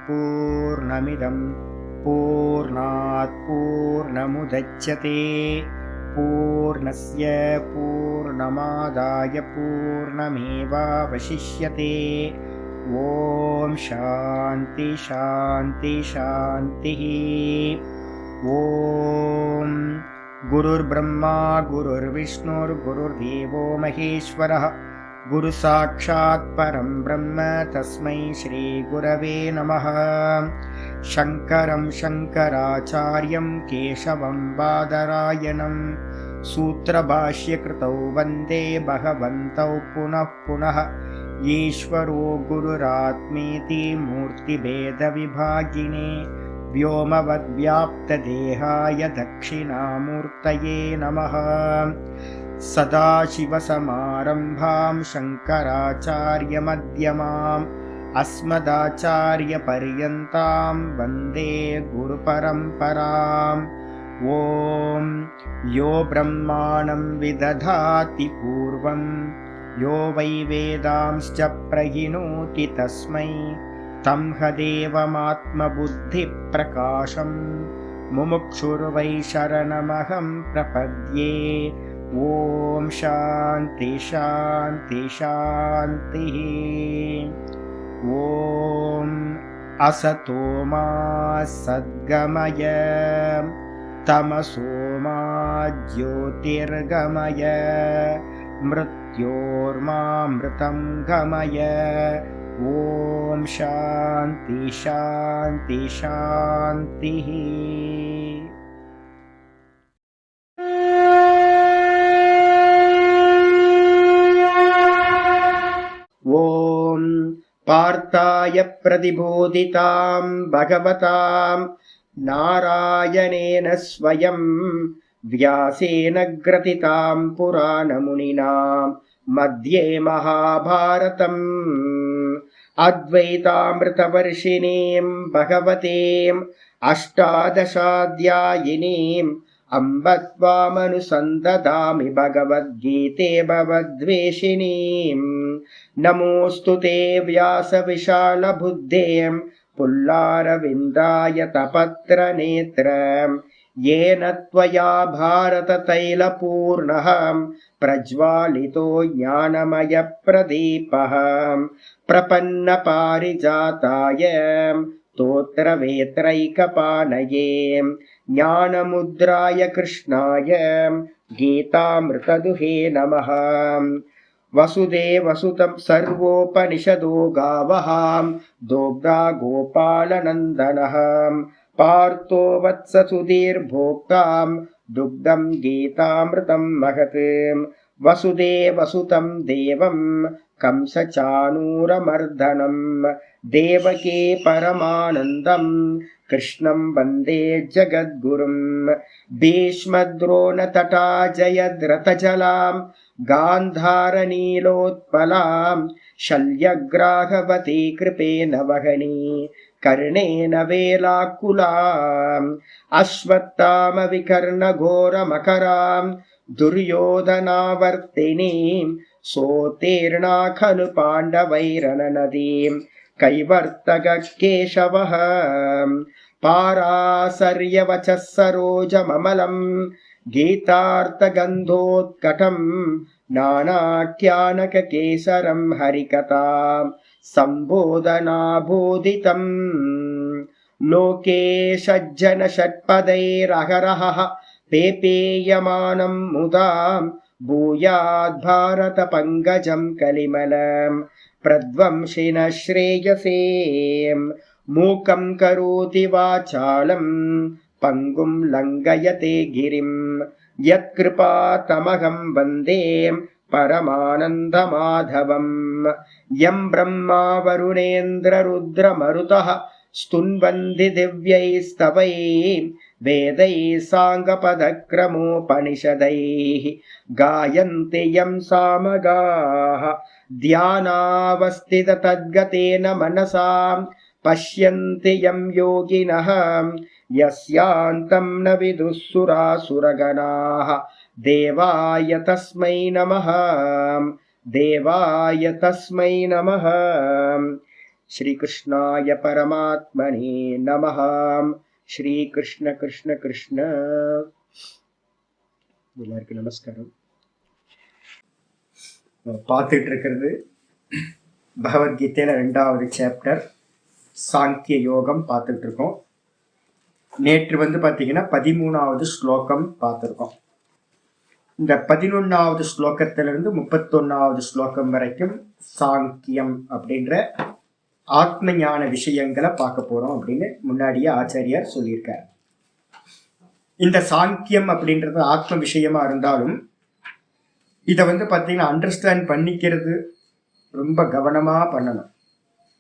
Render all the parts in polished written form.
पूर्णमिदं पूर्णात् पूर्णमुदच्यते पूर्णस्य पूर्णमादाय पूर्णमेवावशिष्यते। ॐ शान्ति शान्ति शान्तिः। ॐ गुरुर्ब्रह्मा गुरुर्विष्णुर्गुरुर्देवो महेश्वरः गुरुसाक्षात् परं ब्रह्म तस्मै श्रीगुरवे नमः। शङ्करं शङ्कराचार्यं केशवं बादरायणं सूत्रभाष्यकृतौ वन्दे भगवन्तौ पुनः पुनः। ईश्वरो गुरुरात्मेति मूर्तिभेदविभागिने व्योमवद्व्याप्तदेहाय दक्षिणामूर्तये नमः। सदाशिवसमारम्भां शङ्कराचार्यमध्यमाम् अस्मदाचार्यपर्यन्तां वन्दे गुरुपरम्पराम्। ॐ यो ब्रह्माणं विदधाति पूर्वं यो वै वेदांश्च प्रहिणोति तस्मै तं हदेवमात्मबुद्धिप्रकाशं मुमुक्षुर्वै शरणमहं प्रपद्ये। ॐ शान्ति शान्ति शान्तिः। ॐ असतो मा सद्गमय तमसो मा ज्योतिर्गमय मृत्योर्मामृतं गमय। ॐ शान्ति शान्ति शान्तिः। ॐ पार्थाय प्रतिबोधितां भगवतां नारायणेन स्वयं व्यासेन ग्रथितां पुराणमुनिना मध्ये महाभारतम् अद्वैतामृतवर्षिणीं भगवतीम् अष्टादशाध्यायिनीम् अम्ब त्वामनुसन्दधामि भगवद्गीते भवद्वेषिणीम्। नमोऽस्तु ते व्यासविशालबुद्धें पुल्लारविन्दायतपत्रनेत्रम् येन त्वया भारततैलपूर्णः प्रज्वालितो ज्ञानमयप्रदीपः। प्रपन्नपारिजाताय स्तोत्रवेत्रैकपाणये ज्ञानमुद्राय कृष्णाय गीतामृतदुहे नमः। वसुदेवसुतं सर्वोपनिषदो गावः दोग्धा गोपालनन्दनः पार्थो वत्ससुधीर्भोक्तां दुग्धं गीतामृतं महत्। वसुदेवसुतं देवं कंसचाणूरमर्दनं देवकी परमानन्दं कृष्णं वन्दे जगद्गुरुं। भीष्मद्रोणतटा जयद्रथजलां गान्धारनीलोत्पलां शल्यग्राहवती कृपेण वहनी कर्णेन वेलाकुलाम् अश्वत्थामविकर्णघोरमकरां दुर्योधनावर्तिनीं सोत्तीर्णा खलु पाण्डवैरननदीं कैवर्तककेशवः। पाराशर्यवचः सरोजममलं गीतार्थगन्धोत्कटं नानाख्यानककेसरं हरिकथां सम्बोधनाबोधितम्। लोके सज्जनषट्पदैरहरहः पेपेयमानं मुदा भूयाद्भारतपङ्कजं कलिमलं प्रध्वंसिनः श्रेयसे। मूकं करोति वाचालं पङ्गुं लङ्घयते गिरिं यत्कृपातमहं वन्दे परमानन्दमाधवम्। यं ब्रह्मा वरुणेन्द्ररुद्रमरुतः स्तुन्वन्ति दिव्यैस्तवैः वेदैः साङ्गपदक्रमोपनिषदैः गायन्ति यं सामगाः ध्यानावस्थिततद्गतेन मनसां पश्यन्ति यं योगिनः यस्यान्तं न विदुःसुरासुरगणाः। देवाय तस्मै नमः, देवाय तस्मै नमः। श्रीकृष्णाय परमात्मने नमः. श्री कृष्ण कृष्ण कृष्ण. எல்லாருக்கும் நமஸ்காரம். பார்த்துட்டு இருக்கிறது பகவத்கீதையில 2வது சாப்டர் சாங்கிய யோகம் பார்த்துட்டு இருக்கோம். நேற்று பார்த்தீங்கன்னா 13வது ஸ்லோகம் பார்த்துருக்கோம். இந்த 11வது ஸ்லோகத்திலிருந்து 31வது ஸ்லோகம் வரைக்கும் சாங்கியம் அப்படின்ற ஆத்ம ஞான விஷயங்களை பார்க்க போறோம் அப்படின்னு முன்னாடியே ஆச்சாரியார் சொல்லியிருக்கார். இந்த சாங்கியம் அப்படின்றது ஆத்ம விஷயமா இருந்தாலும் இதை பார்த்தீங்கன்னா அண்டர்ஸ்டாண்ட் பண்ணிக்கிறது ரொம்ப கவனமா பண்ணணும்.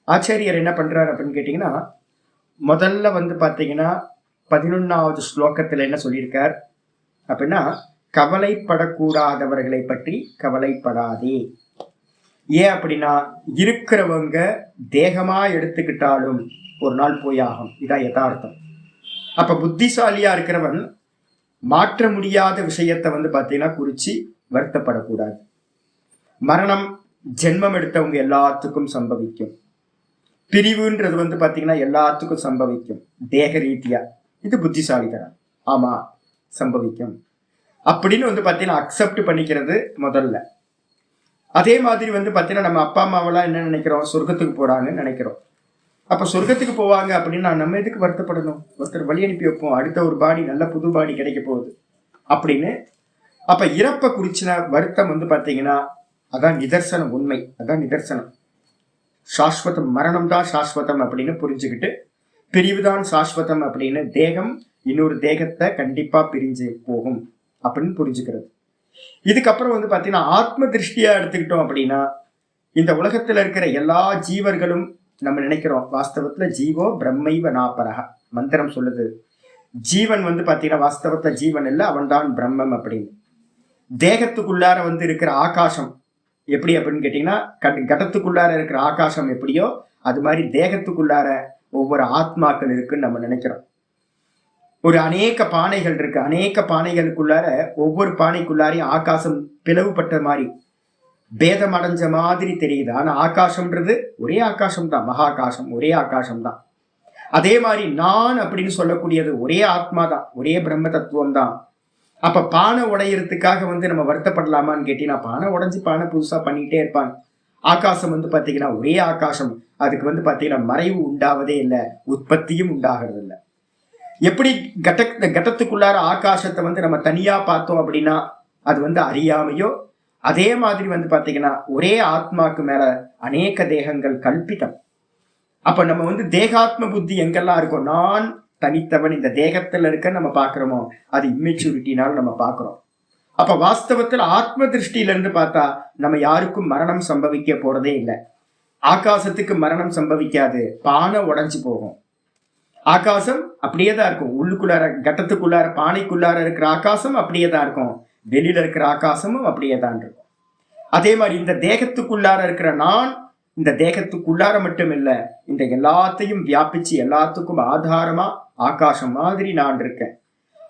ஆச்சாரியர் என்ன பண்றாரு அப்படின்னு கேட்டீங்கன்னா, முதல்ல பார்த்தீங்கன்னா 11வது ஸ்லோகத்துல என்ன சொல்லியிருக்கார் அப்படின்னா, கவலைப்படக்கூடாதவர்களை பற்றி கவலைப்படாதே. ஏன் அப்படின்னா, இருக்கிறவங்க தேகமா எடுத்துக்கிட்டாலும் ஒரு நாள் போயாகும். இதான் யதார்த்தம். அப்ப புத்திசாலியா இருக்கிறவன் மாற்ற முடியாத விஷயத்தை பார்த்தீங்கன்னா குறிச்சு வருத்தப்படக்கூடாது. மரணம் ஜென்மம் எடுத்தவங்க எல்லாத்துக்கும் சம்பவிக்கும். பிரிவுன்றது பார்த்தீங்கன்னா எல்லாத்துக்கும் சம்பவிக்கும் தேக ரீதியா. இது புத்திசாலித்தனம். ஆமா சம்பவிக்கும் அப்படின்னு பார்த்தீங்கன்னா அக்செப்ட் பண்ணிக்கிறது முதல்ல. அதே மாதிரி பார்த்தீங்கன்னா நம்ம அப்பா அம்மாவெல்லாம் என்ன நினைக்கிறோம், சொர்க்கத்துக்கு போறாங்கன்னு நினைக்கிறோம். அப்ப சொர்க்கத்துக்கு போவாங்க அப்படின்னா நம்ம எதுக்கு வருத்தப்படணும்? ஒருத்தர் வழி அனுப்பி வைப்போம், அடுத்த ஒரு பாடி நல்ல புது பாடி கிடைக்க போகுது அப்படின்னு. அப்ப இறப்ப குறிச்சின வருத்தம் பார்த்தீங்கன்னா அதான் நிதர்சனம், உண்மை. அதான் நிதர்சனம். சாஸ்வதம், மரணம் தான் சாஸ்வதம் அப்படின்னு புரிஞ்சுக்கிட்டு, பிரிவுதான் சாஸ்வதம் அப்படின்னு, தேகம் இன்னொரு தேகத்தை கண்டிப்பா பிரிஞ்சு போகும் அப்படின்னு புரிஞ்சுக்கிறது. இதுக்கப்புறம் பார்த்தீங்கன்னா ஆத்ம திருஷ்டியா எடுத்துக்கிட்டோம் அப்படின்னா, இந்த உலகத்துல இருக்கிற எல்லா ஜீவர்களும் நம்ம நினைக்கிறோம், வாஸ்தவத்துல ஜீவோ பிரம்மைவ நாபரக மந்திரம் சொல்லுது. ஜீவன் பார்த்தீங்கன்னா வாஸ்தவத்துல ஜீவன் இல்லை, அவன் தான் பிரம்மம் அப்படின்னு. தேகத்துக்குள்ளார இருக்கிற ஆகாசம் எப்படி அப்படின்னு கேட்டீங்கன்னா, கடத்துக்குள்ளார இருக்கிற ஆகாசம் எப்படியோ அது மாதிரி தேகத்துக்குள்ளார ஒவ்வொரு ஆத்மாக்கள் இருக்குன்னு நம்ம நினைக்கிறோம். ஒரு அநேக பானைகள் இருக்கு, அநேக பானைகளுக்குள்ளார ஒவ்வொரு பானைக்குள்ளாரையும் ஆகாசம் பிளவுபட்ட மாதிரி பேதம் அடைஞ்ச மாதிரி தெரியுது. ஆனா ஆகாசம்ன்றது ஒரே ஆகாசம் தான், மகாகாசம் ஒரே ஆகாசம் தான். அதே மாதிரி நான் அப்படின்னு சொல்லக்கூடியது ஒரே ஆத்மா தான், ஒரே பிரம்ம தத்துவம் தான். அப்ப பானை உடையறதுக்காக நம்ம வருத்தப்படலாமான்னு கேட்டீங்கன்னா, பானை உடைஞ்சு பானை புதுசா பண்ணிக்கிட்டே இருப்பாங்க. ஆகாசம் பாத்தீங்கன்னா ஒரே ஆகாசம். அதுக்கு பாத்தீங்கன்னா மறைவு உண்டாவதே இல்லை, உற்பத்தியும் உண்டாகிறது இல்லை. எப்படி கட்டத்துக்குள்ளார ஆகாசத்தை நம்ம தனியா பார்த்தோம் அப்படின்னா அது அறியாமையோ, அதே மாதிரி பாத்தீங்கன்னா ஒரே ஆத்மாக்கு மேல அநேக தேகங்கள் கல்பிதம். அப்ப நம்ம தேகாத்ம புத்தி எங்கெல்லாம் இருக்கும், நான் தனித்தவன் இந்த தேகத்துல இருக்க நம்ம பாக்குறோமோ அது இம்மெச்சூரிட்டினால நம்ம பாக்குறோம். அப்ப வாஸ்தவத்துல ஆத்ம திருஷ்டியில இருந்து பார்த்தா நம்ம யாருக்கும் மரணம் சம்பவிக்க போறதே இல்லை. ஆகாசத்துக்கு மரணம் சம்பவிக்காது, பானை உடைஞ்சு போகும். ஆகாசம் அப்படியே தான் இருக்கும். உள்ளுக்குள்ளார கட்டத்துக்குள்ளார பானைக்குள்ளார இருக்கிற ஆகாசம் அப்படியே தான் இருக்கும், வெளியில இருக்கிற ஆகாசமும் அப்படியே தான் இருக்கும். அதே மாதிரி இந்த தேகத்துக்குள்ளார இருக்கிற நான் இந்த தேகத்துக்குள்ளார மட்டும் இல்ல, இந்த எல்லாத்தையும் வியாபிச்சு எல்லாத்துக்கும் ஆதாரமா ஆகாசம் மாதிரி நான் இருக்கேன்.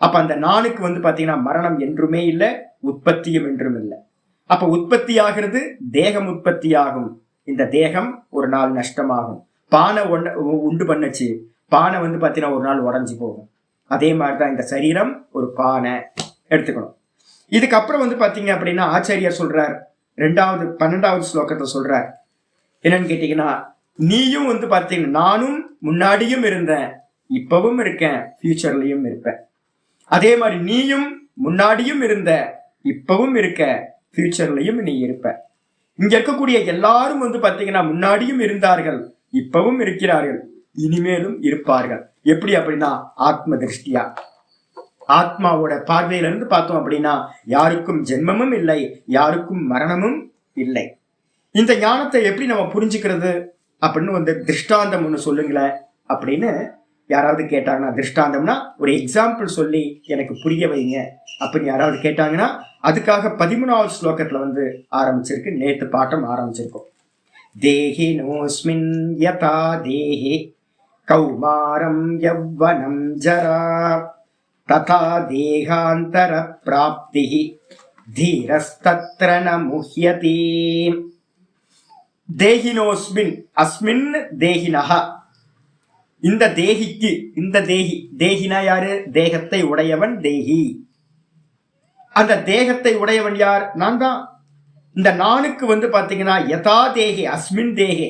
அப்ப அந்த நானுக்கு பாத்தீங்கன்னா மரணம் என்றுமே இல்லை, உற்பத்தியும் என்றும் இல்லை. அப்ப உற்பத்தி ஆகிறது தேகம், உற்பத்தி ஆகும். இந்த தேகம் ஒரு நாள் நஷ்டமாகும். பானை உண்டு பண்ணுச்சு, பானை பாத்தீங்கன்னா ஒரு நாள் உடஞ்சி போகும். அதே மாதிரிதான் இந்த சரீரம் ஒரு பானை எடுத்துக்கணும். இதுக்கப்புறம் பாத்தீங்க அப்படின்னா ஆச்சாரியார் சொல்றார், 12வது ஸ்லோகத்தை சொல்றார். என்னன்னு கேட்டீங்கன்னா, நீயும் பாத்தீங்கன்னா நானும் முன்னாடியும் இருந்தேன், இப்பவும் இருக்கேன், ஃபியூச்சர்லயும் இருப்பேன். அதே மாதிரி நீயும் முன்னாடியும் இருந்த, இப்பவும் இருக்க, ஃபியூச்சர்லயும் நீ இருப்ப. இங்க இருக்கக்கூடிய எல்லாரும் பாத்தீங்கன்னா முன்னாடியும் இருந்தார்கள், இப்பவும் இருக்கிறார்கள், இனிமேலும் இருப்பார்கள். எப்படி அப்படின்னா ஆத்ம திருஷ்டியா, ஆத்மாவோட பார்வையில இருந்து பார்த்தோம் அப்படின்னா யாருக்கும் ஜென்மமும் இல்லை, யாருக்கும் மரணமும் இல்லை. இந்த ஞானத்தை எப்படி நம்ம புரிஞ்சுக்கிறது அப்படின்னு திருஷ்டாந்தம் ஒண்ணு சொல்லுங்களேன் அப்படின்னு யாராவது கேட்டாங்கன்னா, திருஷ்டாந்தம்னா ஒரு எக்ஸாம்பிள் சொல்லி எனக்கு புரிய வைங்க அப்படின்னு யாராவது கேட்டாங்கன்னா, அதுக்காக 13வது ஸ்லோகத்துல ஆரம்பிச்சிருக்கு. நேத்து பாட்டம் ஆரம்பிச்சிருக்கோம். தேஹி நோஸ்மின் யதா தேஹி கௌமாரம் யவ்வனம் ஜரா ததா தேகாந்தர பிராப்தி தீரஸ்தத்ர ந முஹ்யதி. தேகினோஸ்மின் அஸ்மின் தேகினஹா, இந்த தேகிக்கு, இந்த தேகி, தேகினா யாரு? தேகத்தை உடையவன் தேகி. அந்த தேகத்தை உடையவன் யார்? நான் தான். இந்த நானுக்கு வந்து பாத்தீங்கன்னா யதா தேகி அஸ்மின் தேகே,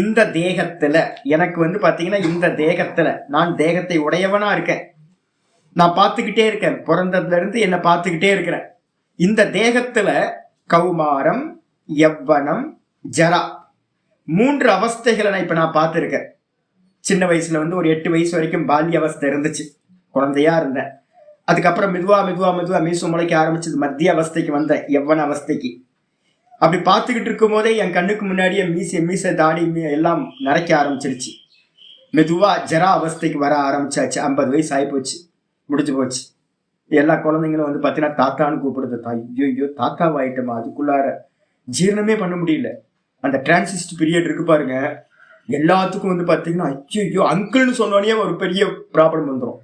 இந்த தேகத்துல, எனக்கு வந்து பாத்தீங்கன்னா இந்த தேகத்துல நான் தேகத்தை உடையவனா இருக்கேன். நான் பார்த்துக்கிட்டே இருக்கேன், பிறந்ததுல இருந்து என்ன பார்த்துக்கிட்டே இருக்கிறேன். இந்த தேகத்துல கௌமாரம், யவ்வனம், ஜரா, 3 அவஸ்தைகளை நான் இப்ப நான் பார்த்துருக்கேன். சின்ன வயசுல வந்து ஒரு 8 வயசு வரைக்கும் பால்ய அவஸ்தை இருந்துச்சு, குழந்தையா இருந்தேன். அதுக்கப்புறம் மெதுவா மெதுவா மெதுவா மீசு முளைக்க ஆரம்பிச்சது, மத்திய அவஸ்தைக்கு வந்தேன், யவ்வன அவஸ்தைக்கு. அப்படி பார்த்துக்கிட்டு இருக்கும் போதே என் கண்ணுக்கு முன்னாடியே மீசை தாடி எல்லாம் நரைக்க ஆரம்பிச்சிருச்சு. மெதுவா ஜரா அவஸ்தைக்கு வர ஆரம்பிச்சாச்சு. 50 வயசு ஆகி போச்சு, முடிஞ்சு போச்சு. எல்லா குழந்தைங்களும் வந்து பார்த்தீங்கன்னா தாத்தான்னு கூப்பிடுது. ஐயோ தாத்தாவாயிட்டமா, அதுக்குள்ளார ஜீரணமே பண்ண முடியல. அந்த டிரான்சிஸ்ட் பீரியட் இருக்கு பாருங்க, எல்லாத்துக்கும் வந்து பார்த்தீங்கன்னா ஐயோ அங்கிள்னு சொன்னோடனே ஒரு பெரிய ப்ராப்ளம் வந்துடும்.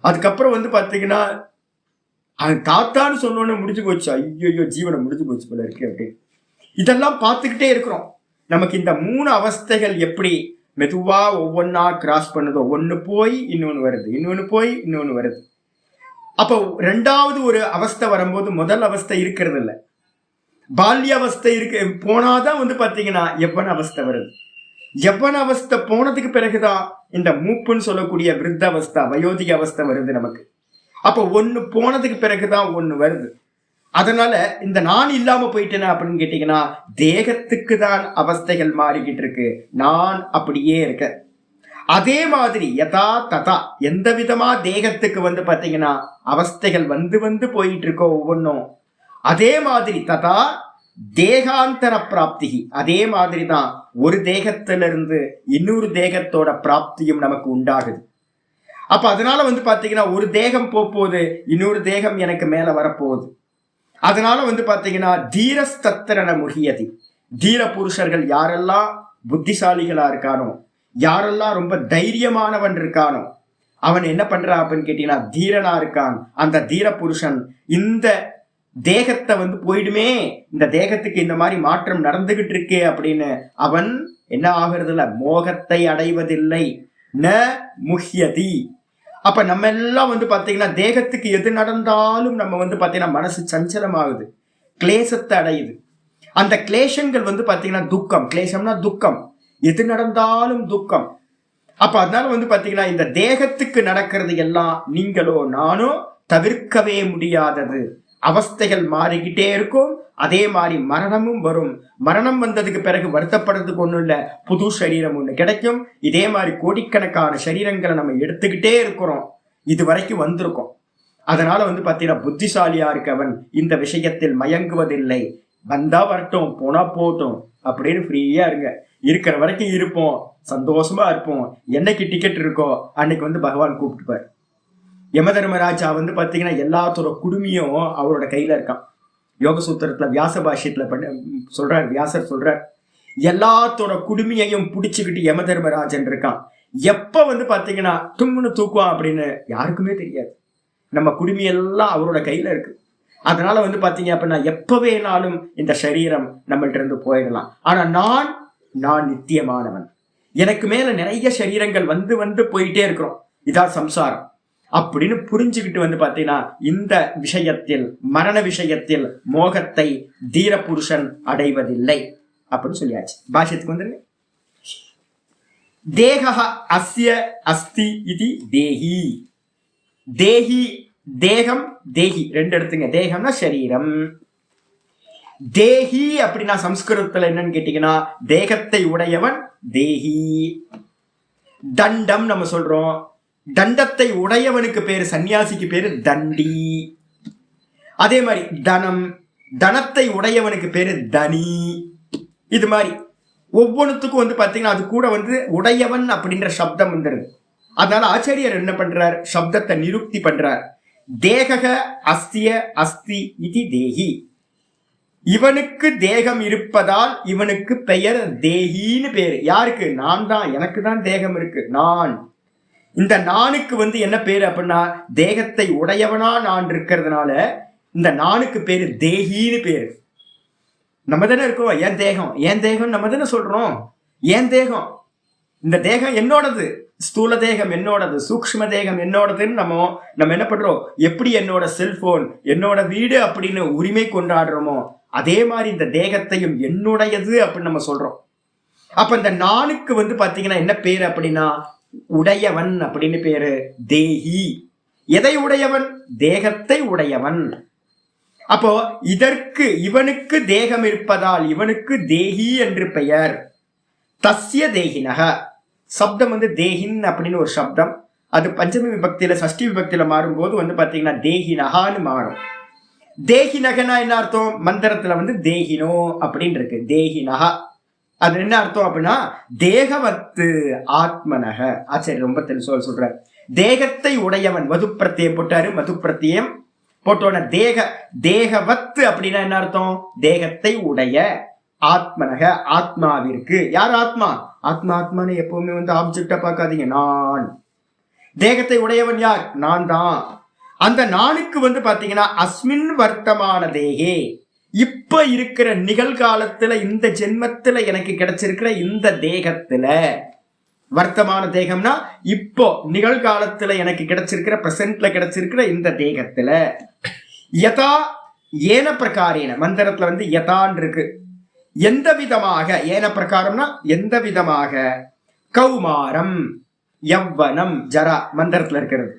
அதுக்கப்புறம் வந்து பார்த்தீங்கன்னா தாத்தான்னு சொன்னோடனே முடிஞ்சு போச்சு, ஐயோ ஜீவனம் முடிஞ்சு போச்சு போல இருக்கு அப்படின்னு. இதெல்லாம் பார்த்துக்கிட்டே இருக்கிறோம். நமக்கு இந்த 3 அவஸ்தைகள் எப்படி மெதுவா ஒவ்வொன்னா கிராஸ் பண்ணுதோ, ஒன்று போய் இன்னொன்று வருது, இன்னொன்று போய் இன்னொன்று வருது. அப்போ 2வது ஒரு அவஸ்தை வரும்போது முதல் அவஸ்தை இருக்கிறது இல்லை. பால்ய அவஸ்தை இருக்கு போனாதான் வந்து பாத்தீங்கன்னா யவ்வன அவஸ்தை வருது. யவ்வன அவஸ்தை போனதுக்கு பிறகுதான் இந்த மூப்புன்னு சொல்லக்கூடிய விருத்த அவஸ்தை, வயோதிக அவஸ்தை வருது நமக்கு. அப்போ ஒன்று போனதுக்கு பிறகுதான் ஒன்று வருது. அதனால இந்த நான் இல்லாம போயிட்டேனா அப்படின்னு கேட்டீங்கன்னா தேகத்துக்கு தான் அவஸ்தைகள் மாறிக்கிட்டு இருக்கு, நான் அப்படியே இருக்க. அதே மாதிரி யதா ததா, எந்த விதமா தேகத்துக்கு வந்து பாத்தீங்கன்னா அவஸ்தைகள் வந்து வந்து போயிட்டு இருக்கோ ஒவ்வொன்றும், அதே மாதிரி ததா தேகாந்தர பிராப்தி, அதே மாதிரி தான் ஒரு தேகத்திலிருந்து இன்னொரு தேகத்தோட பிராப்தியும் நமக்கு உண்டாகுது. அப்ப அதனால வந்து பாத்தீங்கன்னா ஒரு தேகம் போகுது, இன்னொரு தேகம் எனக்கு மேல வரப்போகுது. அதனால வந்து பாத்தீங்கன்னா தீரஸ்தத்திரன முகியதி, தீர புருஷர்கள் யாரெல்லாம் புத்திசாலிகளா இருக்கானோ, யாரெல்லாம் ரொம்ப தைரியமானவன் இருக்கானோ, அவன் என்ன பண்றான் அப்படின்னு கேட்டீங்கன்னா தீரனா இருக்கான். அந்த தீர புருஷன் இந்த தேகத்தை வந்து போயிடுமே, இந்த தேகத்துக்கு இந்த மாதிரி மாற்றம் நடந்துகிட்டு இருக்கே அப்படின்னு அவன் என்ன ஆகிறது இல்ல, மோகத்தை அடைவதில்லை. ந முஹ்யதி. அப்ப நம்ம எல்லாம் வந்து பாத்தீங்கன்னா தேகத்துக்கு எது நடந்தாலும் நம்ம வந்து பாத்தீங்கன்னா மனசு சஞ்சலமாகுது, கிளேசத்தை அடையுது. அந்த கிளேசங்கள் வந்து பாத்தீங்கன்னா துக்கம், கிளேசம்னா துக்கம், எது நடந்தாலும் துக்கம். அப்ப அதனால வந்து பாத்தீங்கன்னா இந்த தேகத்துக்கு நடக்கிறது எல்லாம் நீங்களோ நானோ தவிர்க்கவே முடியாதது. அவஸ்தைகள் மாறிக்கிட்டே இருக்கும். அதே மாதிரி மரணமும் வரும். மரணம் வந்ததுக்கு பிறகு வருத்தப்படுறதுக்கு ஒண்ணும் இல்லை, புது சரீரம் ஒண்ணு கிடைக்கும். இதே மாதிரி கோடிக்கணக்கான சரீரங்களை நம்ம எடுத்துக்கிட்டே இருக்கிறோம், இது வரைக்கும் வந்திருக்கோம். அதனால வந்து பாத்தீங்கன்னா புத்திசாலியா இருக்கவன் இந்த விஷயத்தில் மயங்குவதில்லை. வந்தா வரட்டும், போனா போட்டும் அப்படின்னு ஃப்ரீயா இருங்க. இருக்கிற வரைக்கும் இருப்போம், சந்தோஷமா இருப்போம். என்னைக்கு டிக்கெட் இருக்கோ அன்னைக்கு வந்து பகவான் கூப்பிட்டுப்பார். யம தர்மராஜா வந்து பாத்தீங்கன்னா எல்லாத்தோட குடுமியும் அவரோட கையில இருக்கான். யோக சூத்திரத்துல வியாச பாஷ்யத்துல சொல்றார், வியாசர் சொல்றார், எல்லாத்தோட குடுமையையும் பிடிச்சுக்கிட்டு யம தர்மராஜன் இருக்கான். எப்ப வந்து பாத்தீங்கன்னா தும்முன்னு தூக்குவான் அப்படின்னு யாருக்குமே தெரியாது. நம்ம குடுமையெல்லாம் அவரோட கையில இருக்கு. அதனால வந்து பாத்தீங்க அப்படின்னா எப்ப வேணாலும் இந்த சரீரம் நம்மள்ட்ட இருந்து போயிடலாம். ஆனா நான் நித்தியமானவன். எனக்கு மேல நிறைய சரீரங்கள் வந்து வந்து போயிட்டே இருக்கிறோம், இதான் சம்சாரம் அப்படின்னு புரிஞ்சுக்கிட்டு வந்து பாத்தீங்கன்னா இந்த விஷயத்தில், மரண விஷயத்தில் மோகத்தை தீர புருஷன் அடைவதில்லை அப்படின்னு சொல்லியாச்சு. பாஷ்யத்துக்கு வந்துருங்க. தேக அஸ்ய அஸ்தி இது தேஹி. தேஹி தேகம், தேஹி 2 எடுத்துங்க. தேகம்னா சரீரம். தேஹி அப்படின்னா சம்ஸ்கிருதத்துல என்னன்னு கேட்டீங்கன்னா தேகத்தை உடையவன் தேஹி. தண்டம் நம்ம சொல்றோம், தண்டத்தை உடையவனுக்கு பேரு, சன்னியாசிக்கு பேரு தண்டி. அதே மாதிரி தனம், தனத்தை உடையவனுக்கு பேரு தனி. இது மாதிரி ஒவ்வொன்றுத்துக்கும் வந்து பாத்தீங்கன்னா அது கூட வந்து உடையவன் அப்படின்ற சப்தம் வந்துருது. அதனால ஆச்சாரியர் என்ன பண்றார், சப்தத்தை நிருக்தி பண்றார். தேக அஸ்திய அஸ்தி இது தேஹி. இவனுக்கு தேகம் இருப்பதால் இவனுக்கு பெயர் தேஹின்னு பேரு. யாருக்கு? நான் தான், எனக்கு தான் தேகம் இருக்கு, நான். இந்த நானுக்கு வந்து என்ன பேரு அப்படின்னா தேகத்தை உடையவனா நான் இருக்கிறதுனால இந்த நானுக்கு பேரு தேகின்னு பேரு. நம்ம தானே இருக்கோம். என் தேகம் என் தேகம் நம்ம தானே சொல்றோம். என் தேகம், இந்த தேகம் என்னோடது, ஸ்தூல தேகம் என்னோடது, சூக்ஷ்ம தேகம் என்னோடதுன்னு நம்ம என்ன பண்றோம்? எப்படி என்னோட செல்போன் என்னோட வீடு அப்படின்னு உரிமை கொண்டாடுறோமோ அதே மாதிரி இந்த தேகத்தையும் என்னுடையது அப்படின்னு நம்ம சொல்றோம். அப்ப இந்த நானுக்கு வந்து பாத்தீங்கன்னா என்ன பேரு அப்படின்னா உடையவன் அப்படின்னு பேரு. தேகி. எதை உடையவன்? தேகத்தை உடையவன். அப்போ இவனுக்கு தேகம் இருப்பதால் இவனுக்கு தேகி என்று பெயர். தஸ்ய தேகினக சப்தம் வந்து தேகின் அப்படின்னு ஒரு சப்தம். அது பஞ்சமி விபக்தியில சஷ்டி விபக்தியில மாறும்போது வந்து பாத்தீங்கன்னா தேகினகான்னு மாறும். தேகினகனா என்ன அர்த்தம்? மந்திரத்துல வந்து தேகினோ அப்படின்னு இருக்கு. தேகினகா அது என்ன அர்த்தம் அப்படின்னா தேகவத்து ஆத்மனக. ஆச்சரிய ரொம்ப சொல்ற. தேகத்தை உடையவன் மது பிரத்தியம் போட்டாரு. மது பிரத்தியம் போட்டோன தேகவத்து அப்படின்னா என்ன அர்த்தம்? தேகத்தை உடைய ஆத்மனக ஆத்மாவிற்கு. யார் ஆத்மா? ஆத்மான்னு எப்பவுமே வந்து ஆப்ஜெக்டா பார்க்காதீங்க. நான். தேகத்தை உடையவன் யார்? நான் தான். அந்த நானுக்கு வந்து பாத்தீங்கன்னா அஸ்மின் வர்த்தமான தேகே, இப்ப இருக்கிற நிகழ்காலத்துல இந்த ஜென்மத்துல எனக்கு கிடைச்சிருக்கிற இந்த தேகத்துல, வர்த்தமான தேகம்னா இப்போ நிகழ்காலத்துல எனக்கு கிடைச்சிருக்கிற பிரசன்ட்ல கிடைச்சிருக்கிற இந்த தேகத்துல யதா ஏன பிரகாரேன, மந்திரத்துல வந்து யதான் இருக்கு. எந்த விதமாக, ஏன பிரகாரம்னா எந்த விதமாக, கௌமாரம் யவ்வனம் ஜரா மந்திரத்துல இருக்கிறது.